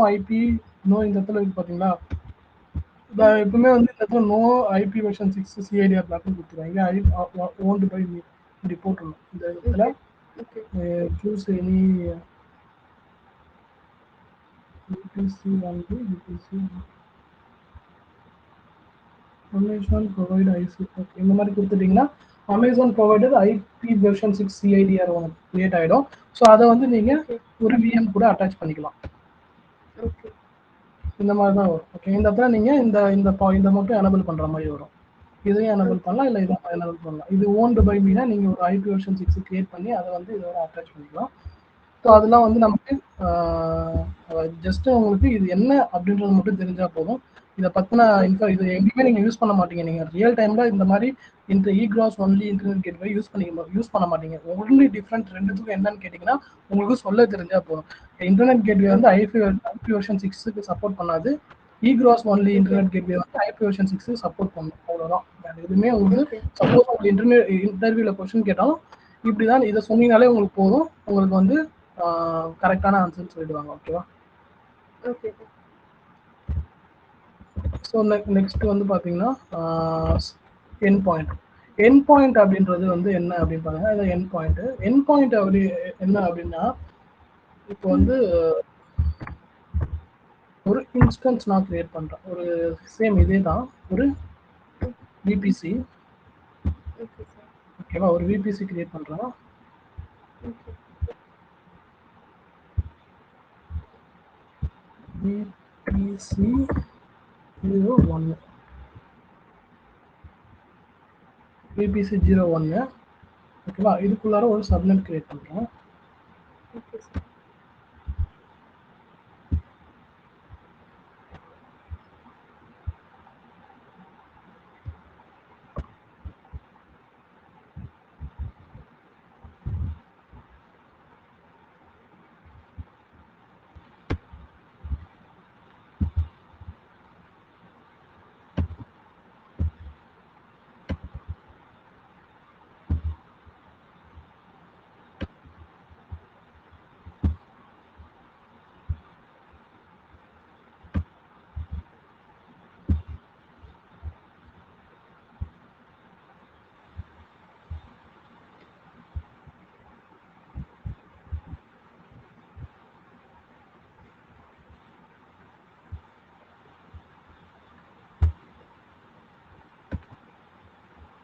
இந்த இடத்துல இருக்கு பாத்தீங்களா? எப்பவுமே வந்து இந்த இடத்துல நோ ஐபி வெர்ஷன் 6 சிஐடிஆர் பிளாக்னு கொடுத்துருவாங்க. ஓன்டு பை இப்படி போட்டுருணும். இந்த இடத்துல சூஸ் எனி விபிசி வந்து விபிசி அமேசான் ப்ரொவைட் ஐசி இந்த மாதிரி கொடுத்துட்டீங்கன்னா Amazon provider IP version 6 CIDR ஒன்று கிரியேட் ஆகிடும். ஸோ அதை வந்து நீங்கள் ஒரு விஎம் கூட அட்டாச் பண்ணிக்கலாம். ஓகே. இந்த மாதிரி தான் வரும். ஓகே. இந்த இடத்துல நீங்கள் இந்த மட்டும் எனபிள் பண்ணுற மாதிரி வரும். இதையும் எனபிள் பண்ணலாம், இல்லை இதை எனபிள் பண்ணலாம். இது ஓன்டு பை மீனா நீங்கள் ஒரு ஐபி வெர்ஷன் 6 கிரியேட் பண்ணி அதை வந்து இதோட அட்டாச் பண்ணிக்கலாம். ஸோ அதெல்லாம் வந்து நமக்கு ஜஸ்ட் உங்களுக்கு இது என்ன அப்படின்றது மட்டும் தெரிஞ்சால் போதும். இதை பற்றின இது எங்கேயுமே நீங்கள் யூஸ் பண்ண மாட்டீங்க. நீங்கள் ரியல் டைமில் இந்த மாதிரி இந்த egress only internet gateway use பண்ண மாட்டீங்க. ஒன்லி டிஃப்ரெண்ட் ரெண்டுத்துக்கும் என்னன்னு கேட்டிங்கன்னா உங்களுக்கு சொல்ல தெரிஞ்சால் போதும். இன்டர்நெட் கேட்வே வந்து ஐபி வெர்ஷன் 6க்கு சப்போர்ட் பண்ணாது. egress ஒன்லி இன்டர்நெட் கேட்வே வந்து ஐபி வெர்ஷன் 6க்கு சப்போர்ட் பண்ணும். அவ்வளோதான். எதுவுமே உங்களுக்கு சப்போஸ் உங்களுக்கு இன்டர்வியூவில் கொஸ்டின் கேட்டாலும் இப்படிதான் இதை சொன்னீங்கனாலே உங்களுக்கு போதும். உங்களுக்கு வந்து கரெக்டான ஆன்சர் சொல்லிடுவாங்க. ஓகேவா? ஓகே. ஸோ நெக்ஸ்ட் வந்து பார்த்தீங்கன்னா என் பாயிண்ட். என் பாயிண்ட் அப்படின்றது வந்து என்ன அப்படின்னு பாருங்க. அது என் பாயிண்ட் அப்படி என்ன அப்படின்னா, இப்போ வந்து ஒரு இன்ஸ்டன்ஸ் நான் கிரியேட் பண்றேன். ஒரு சேம் இதே தான் ஒரு விபிசி. Okay sir. ஓகேவா? ஒரு விபிசி கிரியேட் பண்றேன். ஓகே. விபிசி 01 விபிசி 01 ஓகேவா? இதுக்குள்ளார ஒரு சப்நெட் கிரியேட் பண்றேன். Okay sir.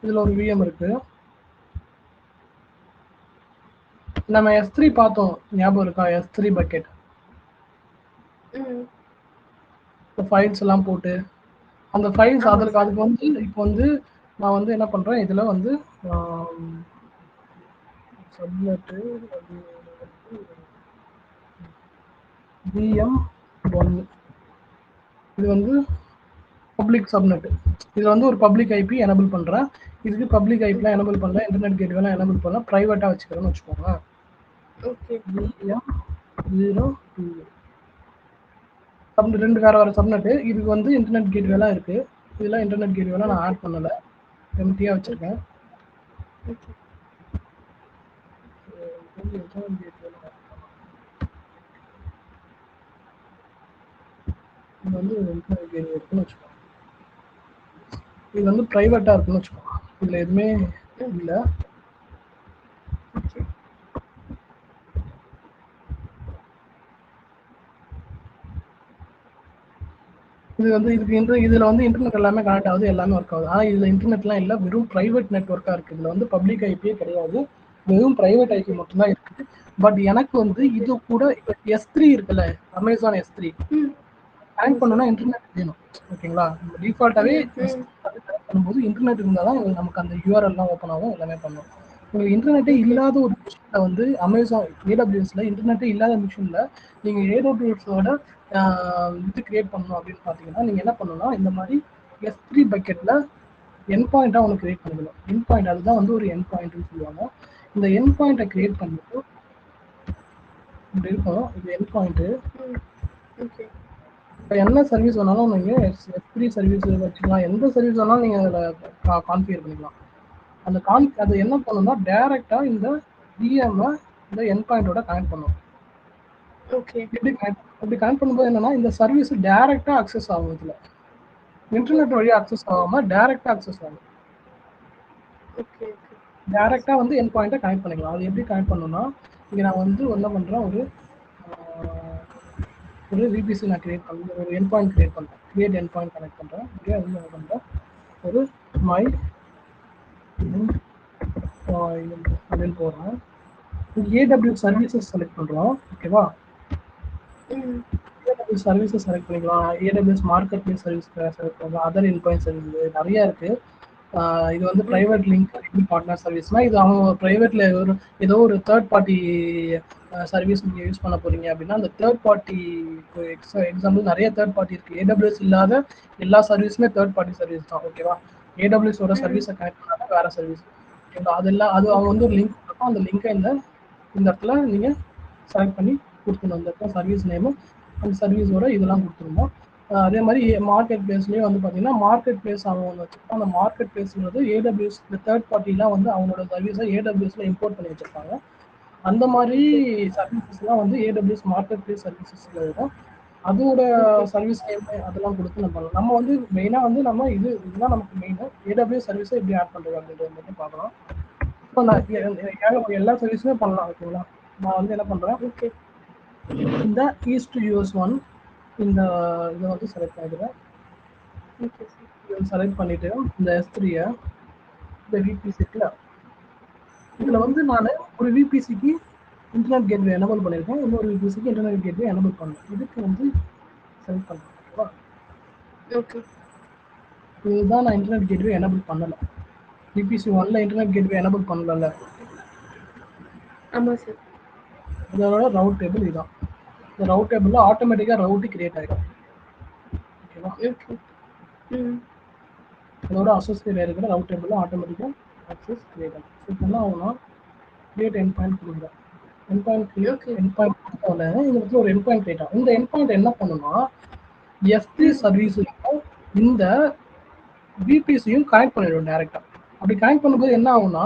இதுல ஒரு விஎம் இருக்கு. நம்ம S3 பார்த்தோம், ஞாபகம் இருக்கா? S3 பக்கெட் ஃபைல்ஸ் எல்லாம் போட்டு அந்த ஃபைல்ஸ் அதுக்கு வந்து இப்போ வந்து நான் வந்து என்ன பண்றேன், இதுல வந்து சப்நெட் VM1 இது வந்து பப்ளிக் சப்நெட். இது வந்து ஒரு பப்ளிக் ஐபி எனபிள் பண்றேன். இதுக்கு பப்ளிக் ஐபிலாம் எனபிள் பண்ணல, இன்டர்நெட் கேட்வேலாம் எனபிள் பண்ணல, பிரைவேட்டா வச்சுக்கிறேன்னு வச்சுக்கோங்க. ஓகே. VM02 ரெண்டு வேற சப்நெட். இதுக்கு வந்து இன்டர்நெட் கேட்வேலாம் இருக்கு. இதெல்லாம் இன்டர்நெட் கேட்வேலாம் நான் ஆட் பண்ணல, எம்டியா வச்சிருக்கேன். இது வந்து இன்டர்நெட் கேட்வே இருக்குன்னு வச்சுக்கோங்க. இது வந்து பிரைவேட்டா இருக்குன்னு வச்சுக்கோங்க. இதுல எதுவுமே இல்லை. இது வந்து இதுல வந்து இன்டர்நெட் எல்லாமே கனெக்ட் ஆகுது, எல்லாமே ஒர்க் ஆகுது. ஆனா இதுல இன்டர்நெட்லாம் இல்லை, வெறும் பிரைவேட் நெட்ஒர்க்கா இருக்கு. இதுல வந்து பப்ளிக் ஐபியே கிடையாது, வெறும் பிரைவேட் ஐபி மட்டும்தான் இருக்கு. பட் எனக்கு வந்து இது கூட S3 இருக்குல்ல, அமேசான் S3 கனெக்ட் பண்ணணும்னா இன்டர்நெட் வேணும். ஓகேங்களா? டிஃபால்ட்டாவே பண்ணும்போது இன்டர்நெட் இருந்தாதான் நமக்கு அந்த யூஆர்எல்லாம் ஓப்பன் ஆகும், எல்லாமே பண்ணும். உங்களுக்கு இன்டர்நெட்டே இல்லாத ஒரு மிஷின்ல வந்து அமேசான் AWSல இன்டர்நெட்டே இல்லாத மிஷின்ல நீங்க AWSோட இது கிரியேட் பண்ணணும் அப்படின்னு பார்த்தீங்கன்னா, நீங்க என்ன பண்ணணும்னா இந்த மாதிரி S3 பக்கெட்ல என் பாயிண்டா ஒன்று கிரியேட் பண்ணிக்கணும். என் பாயிண்ட் அதுதான் வந்து ஒரு என் பாயிண்ட்னு சொல்லுவாங்க. இந்த என் பாயிண்ட்டை கிரியேட் பண்ணிட்டு இப்படி இருக்கும். இது என் பாயிண்ட். இப்போ என்ன சர்வீஸ் வேணாலும் நீங்க S3 சர்வீஸ் வச்சுக்கலாம், எந்த சர்வீஸ் வேணாலும் நீங்க அதில் கான்ஃபிகர் பண்ணிக்கலாம். அந்த அது என்ன பண்ணணும்னா டைரக்டா இந்த VM இந்த என் பாயிண்டோட கனெக்ட் பண்ணும். இப்படி கனெக்ட் பண்ணும்போது என்னன்னா இந்த சர்வீஸ் டைரக்டா அக்சஸ் ஆகும். இதுல இன்டர்நெட் வழியா அக்சஸ் ஆகாம டைரக்டா அக்சஸ் ஆகும். டைரக்டா வந்து என் பாயிண்ட்டை கனெக்ட் பண்ணிக்கலாம். அது எப்படி கனெக்ட் பண்ணணும்னா, இங்க நான் வந்து என்ன பண்றேன், ஒரு விபிசி நான் கிரியேட் பண்ணுறேன், ஒரு என் பாயிண்ட் கிரியேட் பண்ணுறேன், கிரியேட் என் பாயிண்ட் கனெக்ட் பண்ணுறேன். இங்கே வந்து என்ன பண்ணுறேன், ஒரு மை அப்படின்னு போடுறேன். AWS சர்வீசஸ் செலக்ட் பண்ணுறோம். ஓகேவா? AWS சர்வீசஸ் செலக்ட் பண்ணிக்கலாம். AWS market place service select பண்ணலாம். அதர் இன்பாயிண்ட் சர்வீஸ் நிறைய இருக்கு. இது வந்து பிரைவேட் லிங்க் பார்ட்னர் சர்வீஸ்னா இது அவங்க பிரைவேட்ல ஏதோ ஒரு தேர்ட் பார்ட்டி சர்வீஸ் நீங்க யூஸ் பண்ண போறீங்க அப்படின்னா அந்த தேர்ட் பார்ட்டி எக்ஸாம்பிள் நிறைய தேர்ட் பார்ட்டி இருக்கு. AWS இல்லாத எல்லா சர்வீஸுமே தேர்ட் பார்ட்டி சர்வீஸ் தான். ஓகேவா? AWS ஓட சர்வீஸை கனெக்ட் பண்ணாத வேற சர்வீஸ். ஓகேங்களா? அதெல்லாம் அது அவங்க வந்து ஒரு லிங்க் கொடுக்கும். அந்த லிங்கை இந்த இடத்துல நீங்க செலக்ட் பண்ணி கொடுத்துடணும். இந்த இடத்துல சர்வீஸ் நேமு அந்த சர்வீஸோட இதெல்லாம் கொடுத்துருந்தோம். அதே மாதிரி மார்க்கெட் பிளேஸ்லேயே வந்து பார்த்தீங்கன்னா மார்க்கெட் பிளேஸ் அவங்க ஒன்று வச்சுருப்பாங்க. அந்த மார்க்கெட் பிளேஸ்ன்றது AWS இந்த தேர்ட் பார்ட்டிலாம் வந்து அவங்களோட சர்வீஸை AWSல இம்போர்ட் பண்ணி வச்சுருப்பாங்க. அந்த மாதிரி சர்வீசஸ்லாம் வந்து AWS மார்க்கெட் பிளேஸ் சர்வீசஸில் இருக்கும். அதோட சர்வீஸ் நேம் அதெல்லாம் கொடுத்து நம்ம பண்ணலாம். நம்ம வந்து மெயினாக வந்து நம்ம இதுதான் நமக்கு மெயின். AWS சர்வீஸை எப்படி ஆட் பண்ணுறது அப்படின்றது மட்டும் பார்க்கலாம். இப்போ நான் எல்லா சர்வீஸுமே பண்ணலாம். ஓகேங்களா? நான் வந்து என்ன பண்ணுறேன், ஓகே இந்த ஈஸ்ட் US1 இந்த இதை வந்து செலக்ட் பண்ணிக்கிறேன். Okay sir. இதை செலக்ட் பண்ணிட்டு இந்த S3 இந்த VPCல இதில் வந்து நான் ஒரு VPCக்கு இன்டர்நெட் கேட்வே எனபிள் பண்ணியிருக்கேன், இன்னொரு VPCக்கு இன்டர்நெட் கேட்வே எனபிள் பண்ணேன். இதுக்கு வந்து செலக்ட் பண்ணுறேன். ஓகேவா? ஓகே இதுதான் நான் இன்டர்நெட் கேட்வே எனபிள் பண்ணலை. VPC 1ல இன்டர்நெட் கேட்வே எனபிள் பண்ணல. ஆமாம் சார். இதோட ரவுட் டேபிள் இதுதான். இந்த ரவுட் டேபிளில் ஆட்டோமேட்டிக்காக ரவுட்டு கிரியேட் ஆகிடும். ஓகேவா? ஓகே ம் அதோட அசோசியேட் இருக்கிற ரவுட் டேபிளில் ஆட்டோமேட்டிக்காக ஆக்சஸ் கிரியேட் ஆகும். இப்போ என்ன ஆகும்னா கிரியேட் என் பாயிண்ட் கொடுக்குறேன். என் பாயிண்ட் கிரியேட் என் பாயிண்ட் கொடுத்தோடனே இந்த இடத்துல ஒரு என் பாயிண்ட் கிரியேட் ஆகும். இந்த என் பாயிண்ட் என்ன பண்ணுன்னா S3 சர்வீஸையும் இந்த VPCயும் கனெக்ட் பண்ணிடும் டேரெக்டாக. அப்படி கனெக்ட் பண்ணும்போது என்ன ஆகும்னா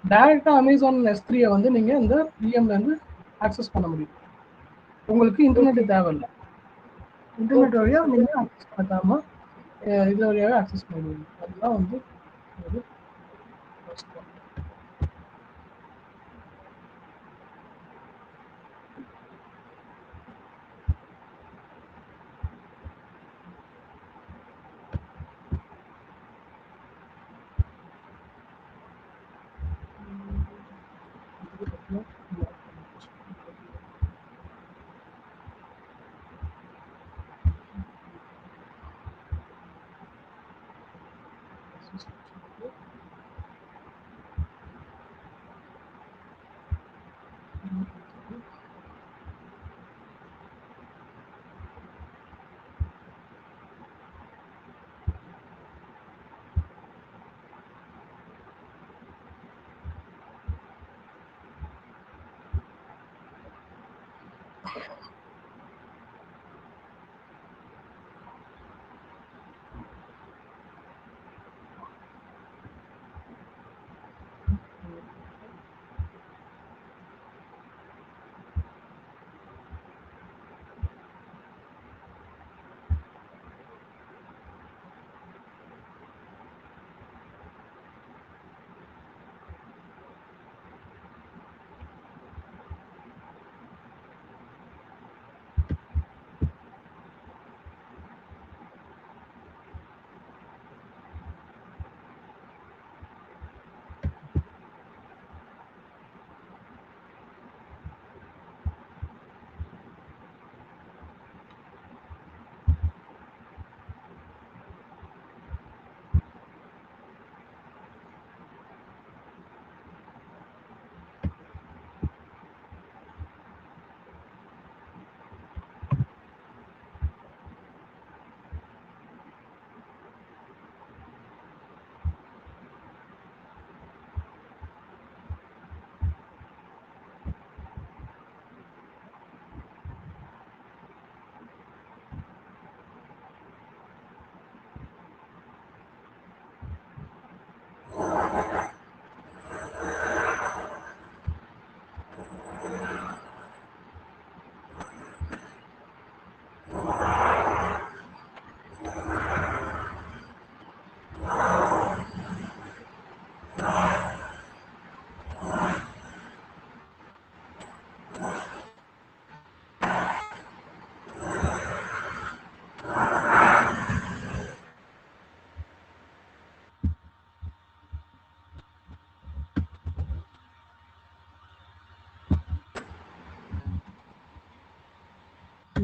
டேரெக்டாக அமேசான் S3 வந்து நீங்கள் இந்த VMலேருந்து ஆக்சஸ் பண்ண முடியும். உங்களுக்கு இன்டர்நெட் தேவையில்லை. இன்டர்நெட் வழியாக நீங்கள் ஆக்சஸ் பண்ணாமல் இது வழியாக ஆக்சஸ் பண்ணுவீங்க. அதுதான் வந்து ஒரு first one.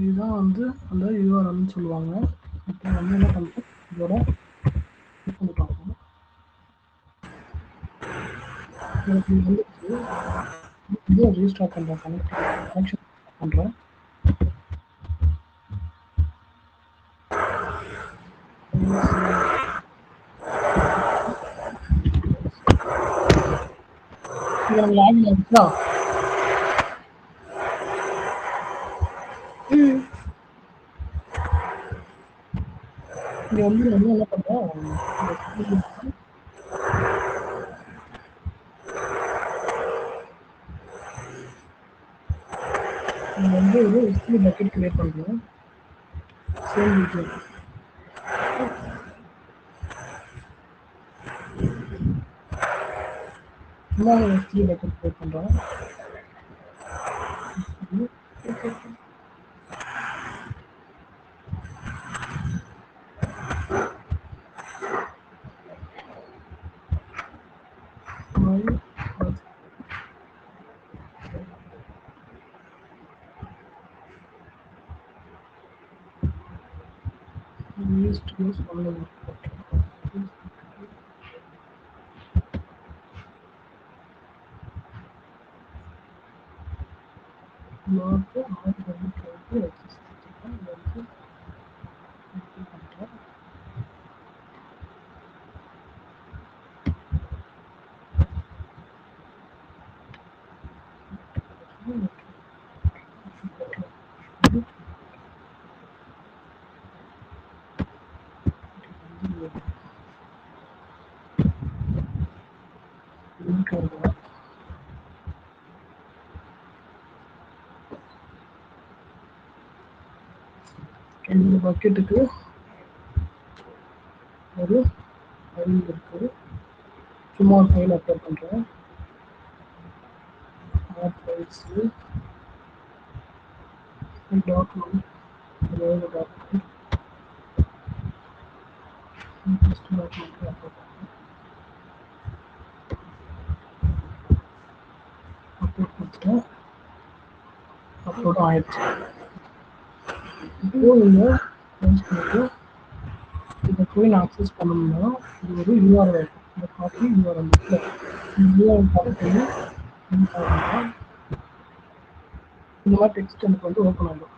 இதுதான் வந்து அந்த URLன்னு சொல்லுவாங்க. இப்போ வந்து என்ன பண்ணுறோம், இதோட click பண்ணி பார்ப்போம். எனக்கு இது வந்துருச்சு. இதை ரீஸ்டார்ட் பண்ணுறேன், கனெக்ஷன் பண்ணுறேன். இது எனக்கு லாகின் ஆகிடுச்சா? ம் இங்கே வந்து நம்ம என்ன பண்ணுறோம், இது வந்து ஒரு S3 பக்கெட் கிரியேட் பண்ணுறோம். சேம் ரீஜன் சும்மா ஒரு S3 பக்கெட் கிரியேட் பண்ணுறோம். used to use only not to இந்த பக்கெட்டுக்கு ஒரு ஃபைல் இருக்கு. சும்மா ஒரு ஃபைல் அப்லோட் பண்ணுறேன். ஃபைல்ஸ் டாக்குமெண்ட் ஏதாவது டாக்குமெண்ட் அப்லோட் கொடுத்துட்டேன். அப்லோட் ஆயிடுச்சு. இப்போ இதை போய் நான் அக்சஸ் பண்ணணும்னா இது ஒரு யூஆர்எல் இருக்கும். இந்த காப்பி யூஆர்எல் இருக்குல்ல, இந்த யூஆர்எல் காப்பி பண்ணி இந்த மாதிரி டெக்ஸ்ட் எனக்கு வந்து ஓப்பன் ஆகும்.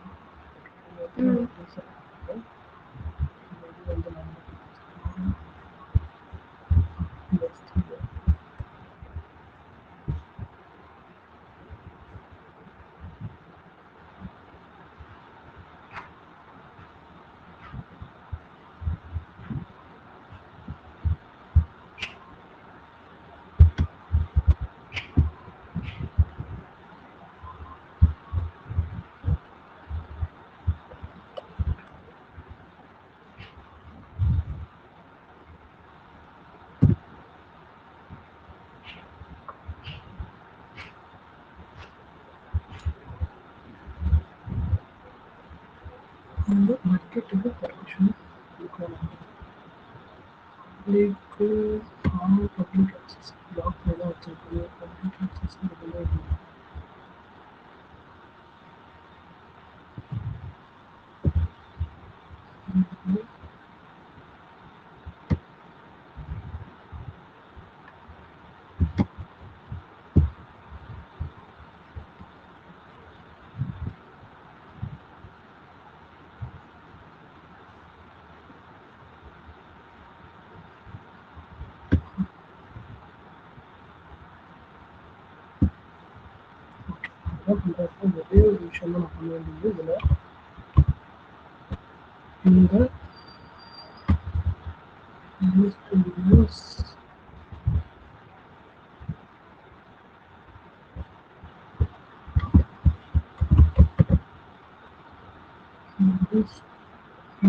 இந்த பக்கெட்டுக்கு பர்மிஷன் கொடுக்கணும். பப்ளிக் ஆக்சஸ் பிளாக் தான் வச்சிருக்கு. பப்ளிக் ஆக்சஸ் ஒரே ஒரு விஷயம் தான் நான் பண்ண வேண்டியது. இதில் இந்த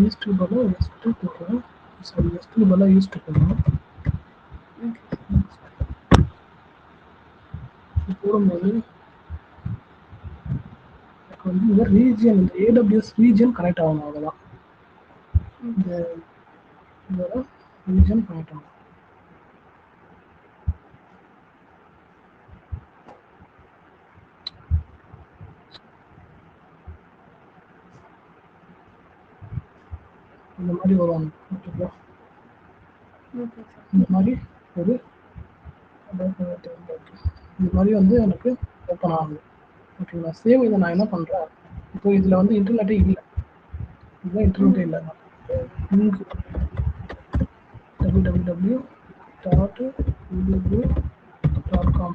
ஈஸ்ட் பதிலாக வெஸ்ட்டு போடுறோம். சாரி, வெஸ்ட்டு பதிலாக ஈஸ்ட் போடுறோம். போடும்போது எனக்கு வந்து இந்த ரீஜியன், இந்த ஏடபிள்யூஎஸ் ரீஜியன் கனெக்ட் ஆகணும். அவ்வளோதான். இந்த இதோட ரீஜன் கனெக்ட் ஆகும். இந்த மாதிரி வருவாங்க. ஓகேங்களா? இந்த மாதிரி ஒரு இந்த மாதிரி வந்து எனக்கு ஓப்பன் ஆகுது. ஓகேங்களா? சேம் இதை நான் என்ன பண்ணுறேன், இப்போ இதில் வந்து இன்டர்நெட்டே இல்லை. இதுதான் இன்டர்நெட்டே இல்லை. லிங்க் www.udb.com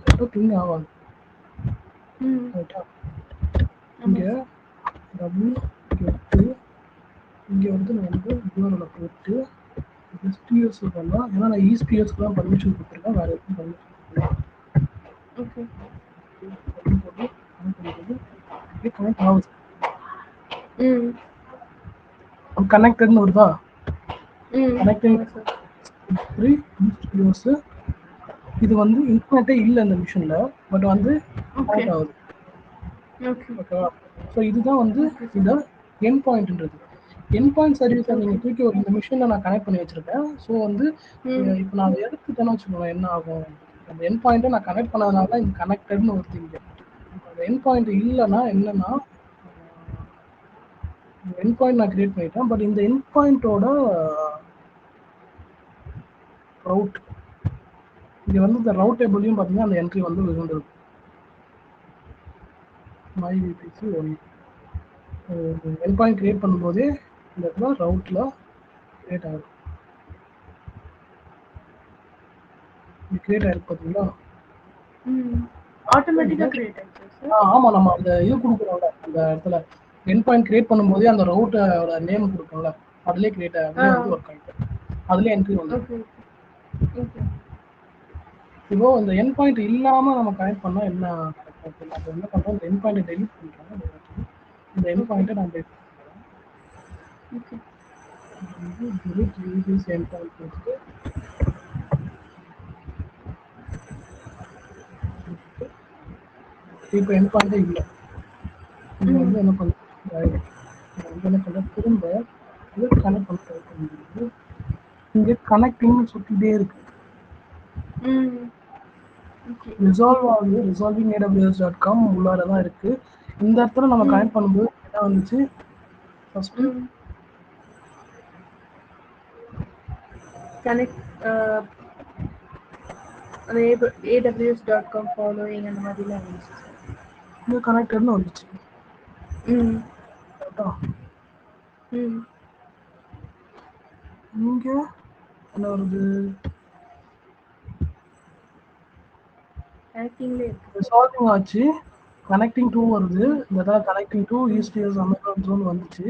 போட்டால் பிங் ஆகாது. ரைட்டா? இங்கே w இங்கே வந்து நான் வந்து யூஆர்எல்ல போட்டு எஸ்பிஎஸ் பண்ணலாம். ஏன்னா நான் இஸ்பிஎஸ்க்கு தான் பர்மிஷன் கொடுத்துருக்கேன், வேறு எதுவும் பர்மிஷன் கொடுத்துருக்கேன். ஓகே போட்டு கனெக்ட் ஆகுது, ம் கனெக்டட்னு வருதா, ம் கனெக்டிங் ஆமாம் சார். ஸ்டுடியோஸ். இது வந்து இன்டர்நெட்டே இல்லை இந்த மிஷினில், பட் வந்து ஓகே கனெக்ட் ஆகுது. ஓகே ஓகேவா? ஸோ இதுதான் வந்து ஓகே இந்த சார். என் பாயிண்ட்ன்றது. என் பாயிண்ட் சர்வீஸை ஓகே. நீங்கள் தூக்கி இந்த மிஷினில் நான் கனெக்ட் பண்ணி வச்சுருக்கேன். ஸோ வந்து ம் இப்போ நான் அதை எடுத்துட்டேன்னு வச்சுக்கோங்களேன், என்ன ஆகும், அந்த என் பாயிண்ட்டை நான் கனெக்ட் பண்ணதுனால தான் இங்கே கனெக்டட்னு வருது. இங்கே அந்த என் பாயிண்ட் இல்லைன்னா என்னன்னா, என் பாயிண்ட் நான் கிரியேட் பண்ணிட்டேன், பட் இந்த என் பாயிண்டோட ரவுட் இங்கே வந்து இந்த ரவுட் டேபிளையும் பார்த்தீங்கன்னா அந்த என்ட்ரி வந்து விழுந்துருக்கு. My VPC one endpoint create பண்ணும்போதே இந்த இடத்துல ரவுட்டில் கிரியேட் ஆகுது. இது கிரியேட் ஆகிருக்கு பார்த்தீங்களா? ம் ஆட்டோமேட்டிக்காக கிரியேட் ஆயிடுச்சு சார். ஆமாம், நம்ம அந்த இது கொடுக்குறோம்ல அந்த இடத்துல என் பாயிண்ட் கிரியேட் பண்ணும்போதே அந்த ரவுட்டோட நேம் கொடுக்குறோம்ல, அதுலேயே கிரியேட் அதுலேயே வந்து ஒர்க் ஆகிட்டு அதுலேயே என்ட்ரி வந்து. Okay okay. இப்போ இந்த என் பாயிண்ட் இல்லாமல் நம்ம கனெக்ட் பண்ணால் என்ன நடக்கும்? அப்போ என்ன பண்ணுறோம், இந்த என் பாயிண்ட்டை டெலிட் பண்ணுறோம். இந்த என் பாயிண்ட்டை நான் டெலிட் பண்ணுறேன். ஓகே delete VPC என் பாயிண்ட் கொடுத்துட்டு இப்போ என் பாயிண்டே இல்லை. இது வந்து என்ன பண்ணுறது, வந்து என்ன பண்ணுறது, திரும்ப இது கனெக்ட் பண்ண ட்ரை பண்ணுறது. இங்கே கனெக்டிங்னு சுற்றிட்டே இருக்கு. ரிசால்வ் ஆகுது, ரிசால்விங் AWS.com உள்ளார தான் இருக்கு. இந்த இடத்துல நம்ம கனெக்ட் பண்ணும்போது என்ன வந்துச்சு, ஃபர்ஸ்ட் கனெக்ட் அந்த AWS.com ஃபாலோயிங் அந்த மாதிரிலாம் வந்துச்சு சார். இங்கே கனெக்டட்னு வந்துச்சு. ம் கரெக்டா? ம் இங்கே என்ன வருது, கனெக்டிங்லேயே இருக்கு. ரிசால்விங் ஆச்சு, கனெக்டிங் டூ வருது. இந்த இடத்துல கனெக்டிங் டூ ஈஸ்டிஎஸ் அமேசான் ஜோன் வந்துச்சு.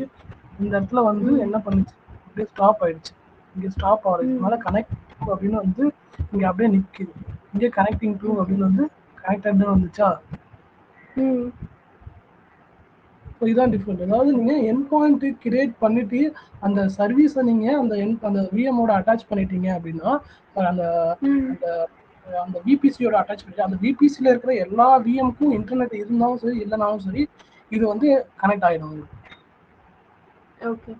இந்த இடத்துல வந்து என்ன பண்ணுச்சு, அப்படியே ஸ்டாப் ஆயிடுச்சு. இங்கே ஸ்டாப் ஆகுது, மேலே கனெக்டிங் டூ அப்படின்னு வந்து இங்கே அப்படியே நிற்கிது. இங்கே கனெக்டிங் டூ அப்படின்னு வந்து கனெக்டட்னு வந்துச்சா. ஸோ இதுதான் டிஃப்ரெண்ட். அதாவது நீங்கள் என் பாயிண்ட் கிரியேட் பண்ணிட்டு அந்த சர்வீஸை நீங்கள் அந்த விஎம்மோட அட்டாச் பண்ணிட்டீங்க அப்படின்னா, அந்த அந்த அந்த விபிசியோட அட்டாச் பண்ணிட்டு அந்த விபிசியில் இருக்கிற எல்லா விஎம்க்கும் இன்டர்நெட் இருந்தாலும் சரி இல்லைனாலும் சரி இது வந்து கனெக்ட் ஆகிடும். ஓகே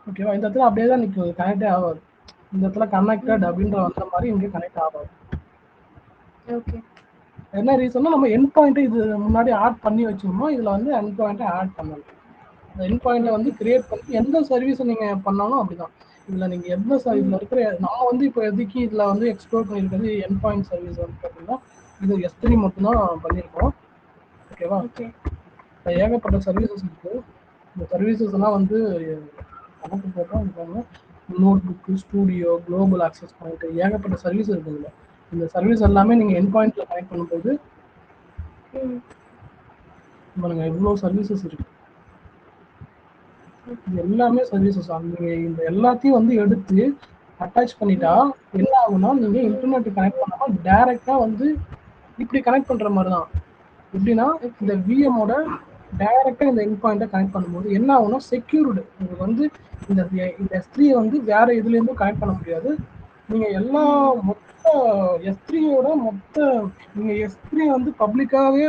ஓகேவா? இந்த இடத்துல அப்படியே தான் நிற்கும், கனெக்டே ஆகாது. இந்த இடத்துல கனெக்டட் அப்படின்ற வந்த மாதிரி இங்கே கனெக்ட் ஆகாது. ஓகே என்ன ரீசன்னா, நம்ம என் பாயிண்ட்டை இது முன்னாடி ஆட் பண்ணி வச்சிருந்தோம், இதில் வந்து என் பாயிண்ட்டை ஆட் பண்ணல. அந்த என் பாயிண்ட்டை வந்து கிரியேட் பண்ணி எந்த சர்வீஸை நீங்கள் பண்ணாலும் அப்படிதான். இதில் நீங்கள் எந்த இதில் இருக்கிற நம்ம வந்து இப்போ எதுக்கு இதில் வந்து எக்ஸ்ப்ளோர் பண்ணியிருக்கிறது என் பாயிண்ட் சர்வீஸ் வந்து பார்த்தீங்கன்னா இது S3 மட்டும்தான் பண்ணியிருக்கோம். ஓகேவா? ஏகப்பட்ட சர்வீசஸ் இருக்குது. இந்த சர்வீசஸ் எல்லாம் வந்து கணக்கு போட்டோம், notebook, studio, global access point, ஏகப்பட்ட சர்வீஸ் இருக்குதுல்ல. இந்த சர்வீஸ் எல்லாமே நீங்கள் என் பாயிண்ட்ல கனெக்ட் பண்ணும்போது பாருங்க எவ்வளோ சர்வீசஸ் இருக்கு. இது எல்லாமே சர்வீசஸ். நீங்கள் இந்த எல்லாத்தையும் வந்து எடுத்து அட்டாச் பண்ணிட்டா என்ன ஆகும்னா, நீங்கள் இன்டர்நெட் கனெக்ட் பண்ணாமல் டைரெக்டாக வந்து இப்படி கனெக்ட் பண்ணுற மாதிரி தான். எப்படின்னா இந்த விஎம்மோட டைரெக்டாக இந்த என் பாயிண்ட்டை கனெக்ட் பண்ணும்போது என்ன ஆகும்னா செக்யூர்டு. உங்களுக்கு வந்து இந்த S3 வந்து வேற இதுலேருந்தும் கனெக்ட் பண்ண முடியாது. நீங்கள் எல்லா மொத்த S3யோட மொத்த நீங்கள் S3 வந்து பப்ளிக்காகவே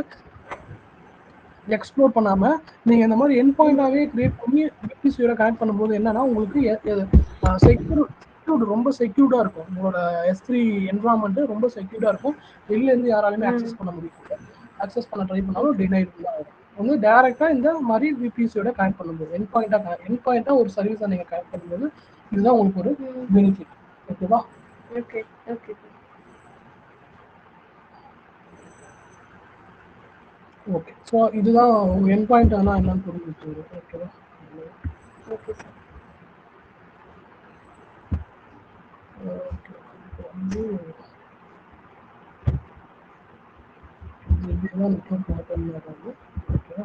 எக்ஸ்ப்ளோர் பண்ணாமல் நீங்கள் இந்த மாதிரி என் பாயிண்டாகவே கிரியேட் பண்ணி விபிசியோட கனெக்ட் பண்ணும்போது என்னன்னா உங்களுக்கு செக்யூர்டு ரொம்ப செக்யூர்டாக இருக்கும். உங்களோட S3 என்வரான்மெண்ட்டு ரொம்ப செக்யூர்டாக இருக்கும். வெளிலேருந்து யாராலுமே ஆக்சஸ் பண்ண முடியாது. ஆக்சஸ் பண்ண ட்ரை பண்ணாலும் டினைட் தான் ஆகும். வந்து டைரெக்டாக இந்த மாதிரி விபிசியோட கனெக்ட் பண்ணும்போது என் பாயிண்டாக ஒரு சர்வீஸை நீங்கள் கனெக்ட் பண்ணும்போது இதுதான் உங்களுக்கு ஒரு பெனிஃபிட். ஓகேவா? Okay okay okay. ஸோ இதுதான் உங்கள் என் பாயிண்ட் ஆனால் என்னன்னு புரிஞ்சுச்சு. ஓகேவா? Okay sir. வந்து இப்படிதான் நெட்வொர்க் பண்ணுறது. ஓகேவா?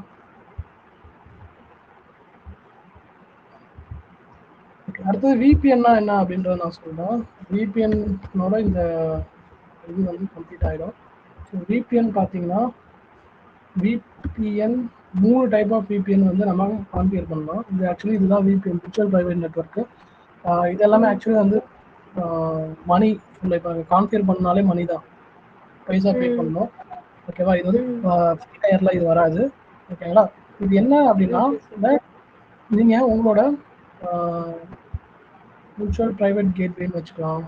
அடுத்தது விபிஎன்னா என்ன அப்படின்றத நான் சொல்கிறேன். விபிஎன்னோட இந்த இது வந்து கம்ப்ளீட் ஆகிடும். ஸோ விபிஎன் பார்த்தீங்கன்னா விபிஎன் 3 டைப் ஆஃப் விபிஎன் வந்து நம்ம கான்ஃபிகர் பண்ணலாம். இது ஆக்சுவலி இதுதான் விபிஎன் விர்ச்சுவல் பிரைவேட் நெட்வொர்க்கு. இது எல்லாமே ஆக்சுவலி வந்து மணி இப்போ கான்ஃபிகர் பண்ணாலே மணி தான், பைசா பே பண்ணணும். ஓகேவா? இது வந்து ஃப்ரீ டயரில் இது வராது. ஓகேங்களா? இது என்ன அப்படின்னா நீங்கள் உங்களோட விர்ச்சுவல் பிரைவேட் கேட்வேன்னு வச்சுக்கலாம்.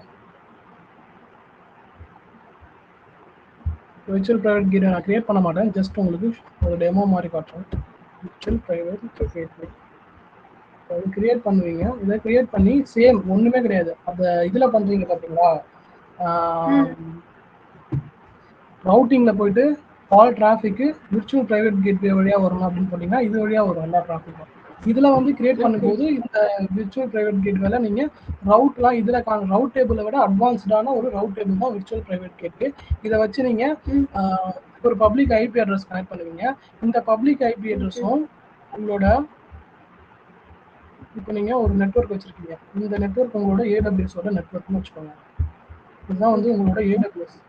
விர்ச்சுவல் பிரைவேட் கேட்வே நான் கிரியேட் பண்ண மாட்டேன், ஜஸ்ட் உங்களுக்கு ஒரு டெமோ மாதிரி காட்டுறேன். விர்ச்சுவல் பிரைவேட் கேட்வே அது கிரியேட் பண்ணுவீங்க. இதை கிரியேட் பண்ணி சேம் ஒன்றுமே கிடையாது, அந்த இதில் பண்ணுறீங்க பார்த்தீங்களா, ரவுட்டிங்கில் போயிட்டு ஆல் டிராஃபிக்கு விர்ச்சுவல் பிரைவேட் கேட்வே வழியாக வரணும் அப்படின்னு சொன்னீங்கன்னா இது வழியாக வரும் எல்லா டிராஃபிக்கும். இதில் வந்து கிரியேட் பண்ணும்போது இந்த விர்ச்சுவல் பிரைவேட் கேட்வேல நீங்கள் ரவுட்லாம் இதில் ரவுட் டேபிளை விட அட்வான்ஸ்டான ஒரு ரவுட் டேபிள் தான் விர்ச்சுவல் பிரைவேட் கேட்வே. இதை வச்சு நீங்கள் ஒரு பப்ளிக் ஐபி அட்ரஸ் கனெக்ட் பண்ணுவீங்க. இந்த பப்ளிக் ஐபி அட்ரஸும் உங்களோட இப்போ நீங்கள் ஒரு நெட்வொர்க் வச்சுருக்கீங்க, இந்த நெட்வொர்க் உங்களோட ஏடபிள்யூஎஸோட நெட்வொர்க்னு வச்சுக்கோங்க. இதுதான் வந்து உங்களோட ஏடபிள்யூஎஸ்.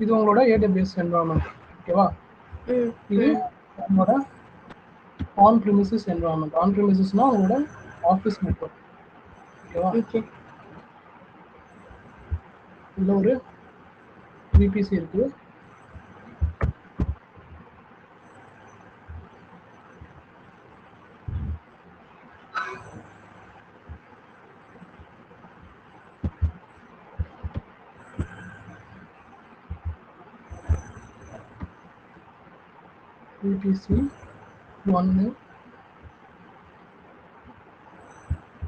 இது உங்களோட ஏடபிள்யூஎஸ் என்வரான்மெண்ட். ஓகேவா? இது உங்களோட ஆன் ப்ரிமிசஸ் என்வரான்மெண்ட். ஆன் ப்ரிமிசஸ்னா உங்களோட ஆஃபீஸ் நெட்வொர்க். ஓகேவா? இதில் ஒரு விபிசி இருக்கு. விபிசி 1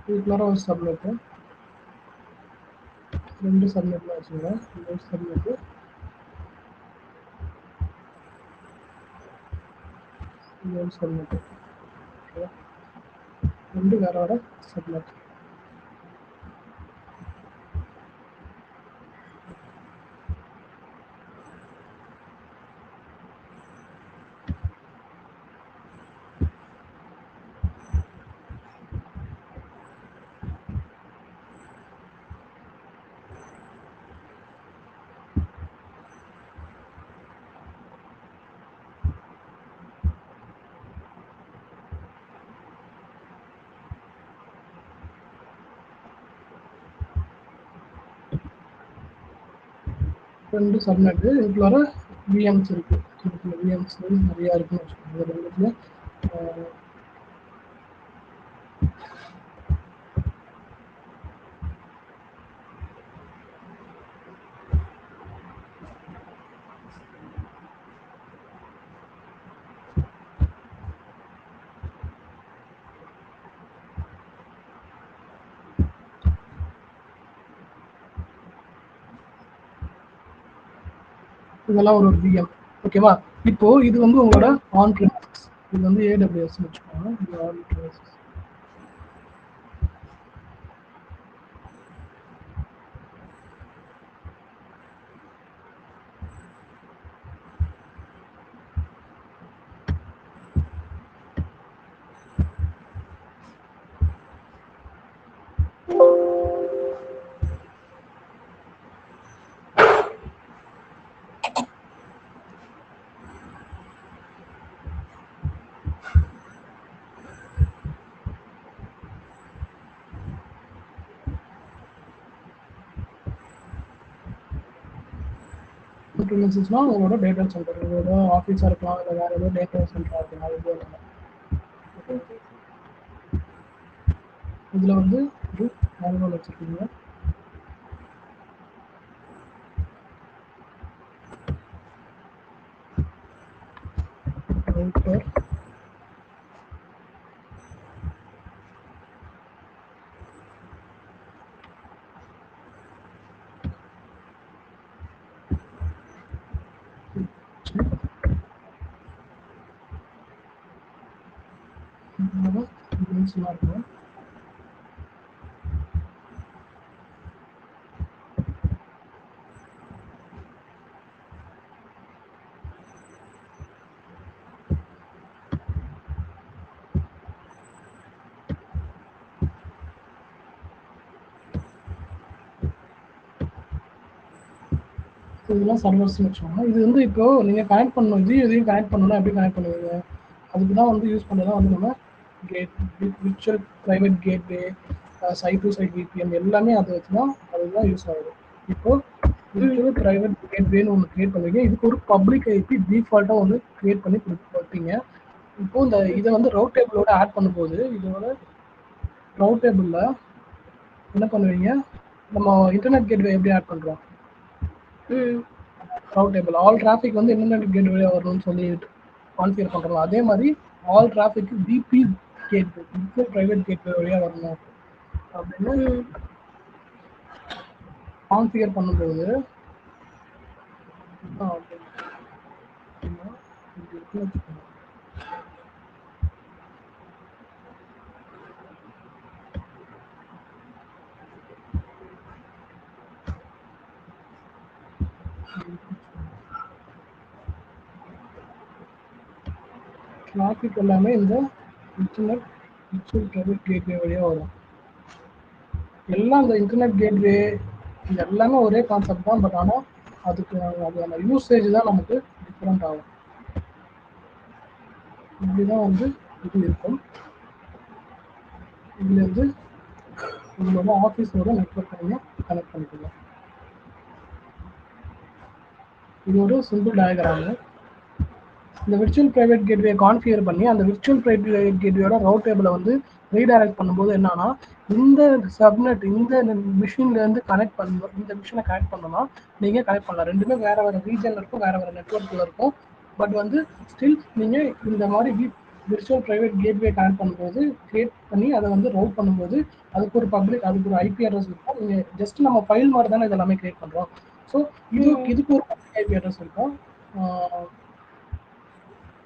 இதுக்குள்ளார ஒரு சப்நெட்டு, 2 சப்நெட்லாம் வச்சுருங்க. ஒரு சப்நெட்டு, ஒரு சப்நெட்டு. ஓகே, 2 வேற வேற சப்நெட். ரெண்டு சப்நெட்டு, இதுக்குள்ளார விஎம்ஸ் இருக்கு. விஎம்ஸ் நிறையா இருக்குன்னு வச்சுக்கோங்க. ரெண்டுத்துல இதெல்லாம் ஒரு விஎம். ஓகேவா? இப்போ இது வந்து உங்களோட ஆன் ப்ரிமிசஸ், இது வந்து ஏடபிள்யூஎஸ் வச்சுக்கோங்க. இது ஆன் ப்ரிமிசஸ். ப்ரிமிசஸ்னா உங்களோட டேட்டா சென்டர், உங்களோட ஆஃபீஸாக இருக்கலாம், இல்லை வேறு ஏதோ டேட்டா சென்டராக இருக்கலாம். அது போல இதில் வந்து ஒரு மேனுவல் வச்சுருக்கீங்க. ரவுட்டர், லிங்க்ஸ்லாம் இருக்கும். இதெல்லாம் சர்வர்ஸ்னு வச்சுக்கோங்க. இது வந்து இப்போ நீங்கள் கனெக்ட் பண்ணணும், இதையும் கனெக்ட் பண்ணணும்னா எப்படி கனெக்ட் பண்ணுவீங்க? அதுக்கு தான் வந்து யூஸ் பண்ணுறதா வந்து நம்ம gate virtual private gateway, site to side VPN எல்லாமே அதை வச்சு தான் அதுதான் யூஸ் ஆகுது. இப்போ விர்ச்சுவல் ப்ரைவேட் கேட்வேன்னு ஒன்று கிரியேட் பண்ணுவீங்க. இதுக்கு ஒரு பப்ளிக் ஐபி டிஃபால்ட்டாக ஒன்று கிரியேட் பண்ணி கொடுப்பீங்க. இப்போ இந்த இதை வந்து ரவுட் டேபிளோட ஆட் பண்ணும்போது இதோட ரவுட் டேபிளில் என்ன பண்ணுவீங்க? நம்ம இன்டர்நெட் கேட்வே எப்படி ஆட் பண்ணுறோம்? ரவுட் டேபிள் ஆல் டிராஃபிக் வந்து இன்டர்நெட் கேட்வே வரணும்னு சொல்லி கான்ஃபிகர் பண்ணுறோம். அதே மாதிரி all traffic VP gateway virtual private gateway வழியாக வரணும் அப்படின்னு கான்ஃபிகர் பண்ணும்போது டிராஃபிக் எல்லாமே இந்த இன்டர்நெட் விர்ச்சுவல் ப்ரைவேட் கேட்வே வழியாக வரும். எல்லாம் இந்த இன்டர்நெட் கேட்வே இது எல்லாமே ஒரே கான்செப்ட் தான். பட் ஆனால் அதுக்கு அதோட யூசேஜ் தான் நமக்கு டிஃப்ரெண்ட் ஆகும். இப்படிதான் வந்து இது இருக்கும். இதுலேருந்து உங்களோட ஆஃபீஸோட நெட்வொர்க் நீங்கள் கனெக்ட் பண்ணிக்கலாம். இது ஒரு சிம்பிள் டயக்ராமு. இந்த விர்ச்சுவல் ப்ரைவேட் கேட்வே கான்ஃபிகர் பண்ணி அந்த விர்ச்சுவல் ப்ரைவேட் கேட்வேயோட ரவுட் டேபிளை வந்து ரீடைரக்ட் பண்ணும்போது என்னன்னா, இந்த சப்நெட் இந்த மிஷின்லேருந்து கனெக்ட் பண்ணணும், இந்த மிஷினை கனெக்ட் பண்ணணும்னா நீங்கள் கனெக்ட் பண்ணலாம். ரெண்டுமே வேறு வேறு ரீஜனில் இருக்கும், வேறு வேறு நெட்வொர்க்கில் இருக்கும். பட் வந்து ஸ்டில் நீங்கள் இந்த மாதிரி விர்ச்சுவல் ப்ரைவேட் கேட்வே கனெக்ட் பண்ணும்போது கிரியேட் பண்ணி அதை வந்து ரவுட் பண்ணும்போது அதுக்கு ஒரு பப்ளிக் அதுக்கு ஒரு ஐபி அட்ரஸ் இருக்கும். நீங்கள் ஜஸ்ட் நம்ம ஃபைல் மாதிரி தானே இதெல்லாமே கிரியேட் பண்ணுறோம். ஸோ இதுக்கு ஒரு பப்ளிக் ஐபி அட்ரஸ் இருக்கும்.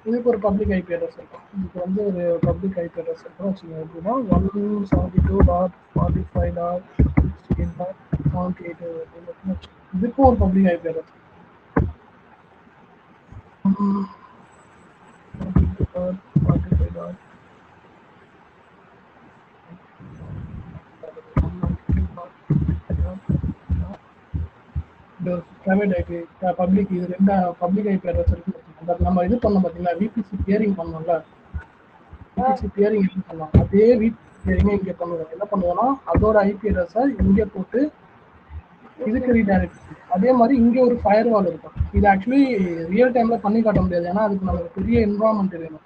இதுக்கு ஒரு பப்ளிக் ஐபி அட்ரஸ் இருக்கும். இதுக்கு வந்து ஒரு பப்ளிக் ஐபி அட்ரஸ் இருக்கும் வச்சுக்கோங்க. எப்படின்னா 172.45.16.78 இதுக்கும் ஒரு public IP address. Private IP public இது ரெண்டு பப்ளிக் ஐபி அட்ரஸ் இருக்கு. நம்ம இது பண்ணோம் பார்த்தீங்களா, விபிசி பியரிங் பண்ணோம்ல, விபிசி பியரிங் எப்படி பண்ணோம் அதே விபிசி பியரிங் இங்கே பண்ணுவோம். என்ன பண்ணுவோம்னா அதோட ஐபி அட்ரஸை இங்கே போட்டு இதுக்கு ரீடைரக்ட். அதே மாதிரி இங்கே ஒரு ஃபயர் வால் இருக்கும். இது ஆக்சுவலி ரியல் டைமில் பண்ணி காட்ட முடியாது, ஏன்னா அதுக்கு நமக்கு பெரிய என்வரான்மெண்ட் வேணும்.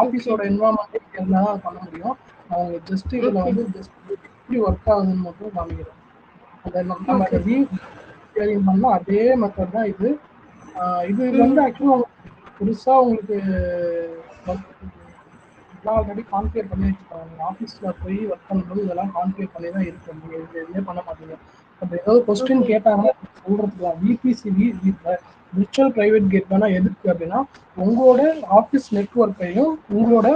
ஆஃபீஸோட என்வரான்மெண்ட்டே இருந்தால் தான் பண்ண முடியும். அவங்க ஜஸ்ட் இதில் வந்து ஜஸ்ட் எப்படி ஒர்க் ஆகுதுன்னு மட்டும் காமிக்கிறோம். அந்த நம்ம அதை ரீடிங் பண்ணால் அதே மெத்தட் தான் இது. இது வந்து ஆக்சுவலாக புதுசாக உங்களுக்கு இதெல்லாம் ஆல்ரெடி கான்ஃபிகர் பண்ணி வச்சுருக்காங்க. ஆஃபீஸில் போய் ஒர்க் பண்ணும்போது இதெல்லாம் கான்ஃபிகர் பண்ணி தான் இருக்கும். நீங்கள் இது எதுவுமே பண்ண மாட்டீங்க. அப்போ ஏதாவது கொஸ்டின் கேட்டாங்கன்னா சொல்கிறதுக்கு தான். விபிசிவி விர்ச்சுவல் ப்ரைவேட் கேட்வேனா எதுக்கு அப்படின்னா உங்களோட ஆஃபீஸ் நெட்வொர்க்கையும் உங்களோட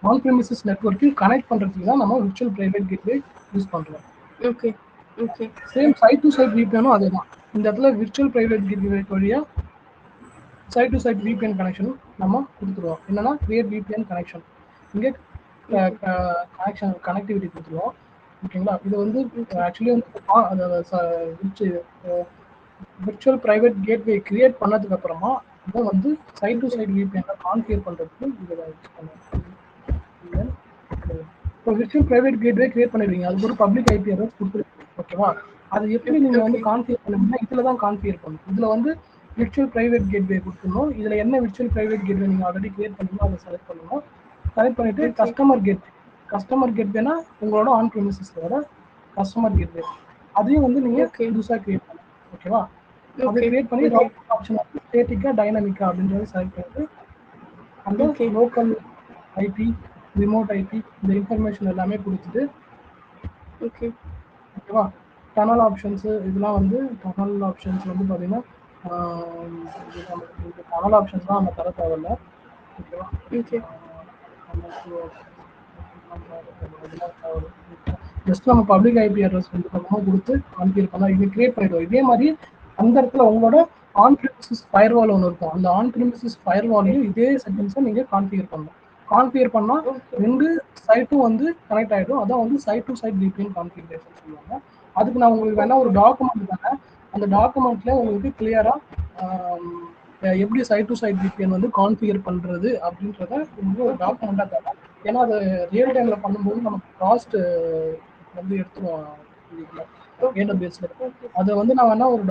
ஆன் ப்ரெமிசஸ் நெட்வொர்க்கையும் கனெக்ட் பண்ணுறதுக்கு தான் நம்ம விர்ச்சுவல் ப்ரைவேட் கேட்வே யூஸ் பண்ணுறோம். Okay okay. Same side to side விபிஎனும் அதே தான். இந்த இடத்துல விர்ச்சுவல் ப்ரைவேட் கேட்வே வழியாக side to side VPN connection நம்ம கொடுத்துருவோம். என்னன்னா கிரியேட் விபிஎன் கனெக்ஷன், இங்கே கனெக்டிவிட்டி கொடுத்துருவோம். ஓகேங்களா. இது வந்து ஆக்சுவலி வந்து விர்ச்சுவல் ப்ரைவேட் கேட்வே கிரியேட் பண்ணதுக்கு அப்புறமா இதை வந்து site to side VPN configure பண்ணுறதுக்கு இதை யூஸ் பண்ணுவோம். இப்போ விர்ச்சுவல் ப்ரைவேட் கேட்வே கிரியேட் பண்ணிடுவீங்க, அதுக்கு ஒரு பப்ளிக் ஐபி அட்ரஸ் கொடுத்துருக்கீங்க. ஓகேவா. அது எப்படி நீங்கள் வந்து கான்ஃபிகர் பண்ணுவீங்கன்னா இதில் தான் கான்ஃபிகர் பண்ணணும். இதில் வந்து விர்ச்சுவல் ப்ரைவேட் கேட்வே கொடுத்துடணும். இதில் என்ன விர்ச்சுவல் ப்ரைவேட் கேட்வே நீங்கள் ஆல்ரெடி கிரியேட் பண்ணணும் அதை செலக்ட் பண்ணணும். செலக்ட் பண்ணிவிட்டு கஸ்டமர் கேட்வேனா உங்களோட ஆன் ப்ரெமிசஸோட கஸ்டமர் கேட்வே அதையும் வந்து நீங்கள் புதுசாக கிரியேட் பண்ணணும். ஓகேவா. அதை கிரியேட் பண்ணி ரவுட்டர் ஆப்ஷன் வந்து ஸ்டேட்டிக்கா டைனமிக்கா அப்படின்றத செலக்ட் பண்ணிட்டு அந்த லோக்கல் ஐபி ரிமோட் ஐபி இந்த இன்ஃபர்மேஷன் எல்லாமே கொடுத்துட்டு ஓகேவா. டனல் ஆப்ஷன்ஸு இதெல்லாம் வந்து டனல் ஆப்ஷன்ஸ் வந்து பார்த்தீங்கன்னா டனல் ஆப்ஷன்ஸ் தான் நம்ம தர தேவையில்ல. ஓகேவா? ஓகே. ஜஸ்ட் நம்ம பப்ளிக் ஐபி அட்ரஸ் வந்து நம்ம கொடுத்து கான்ஃபிகர் பண்ணா இது கிரியேட் பண்ணிடுவோம். இதே மாதிரி அந்த இடத்துல உங்களோட ஆன் பிரிமிசஸ் ஃபயர்வால் ஒன்று இருக்கும். அந்த ஆன் பிரிமிசஸ் ஃபயர்வாலையும் இதே செட்டிங்ஸை நீங்க கான்ஃபிகர் பண்ணணும். கான்ஃபிகர் பண்ணா ரெண்டு சைட்டும் வந்து கனெக்ட் ஆகிடும். அதான் வந்து site to site VPN configuration சொல்லுவாங்க. அதுக்கு நான் உங்களுக்கு வேணா ஒரு டாக்குமெண்ட் தானே, அந்த டாக்குமெண்ட்ல உங்களுக்கு கிளியரா எப்படி சைட் டு சைட் VPN வந்து கான்ஃபிகர் பண்றது அப்படின்றத உங்களுக்கு ஒரு டாக்குமெண்டா தரேன். ஏன்னா அது ரியல் டைம்ல பண்ணும்போது நமக்கு காஸ்ட் வந்து எடுத்துருவோம் AWSல. அதை வந்து நான் வேணா ஒரு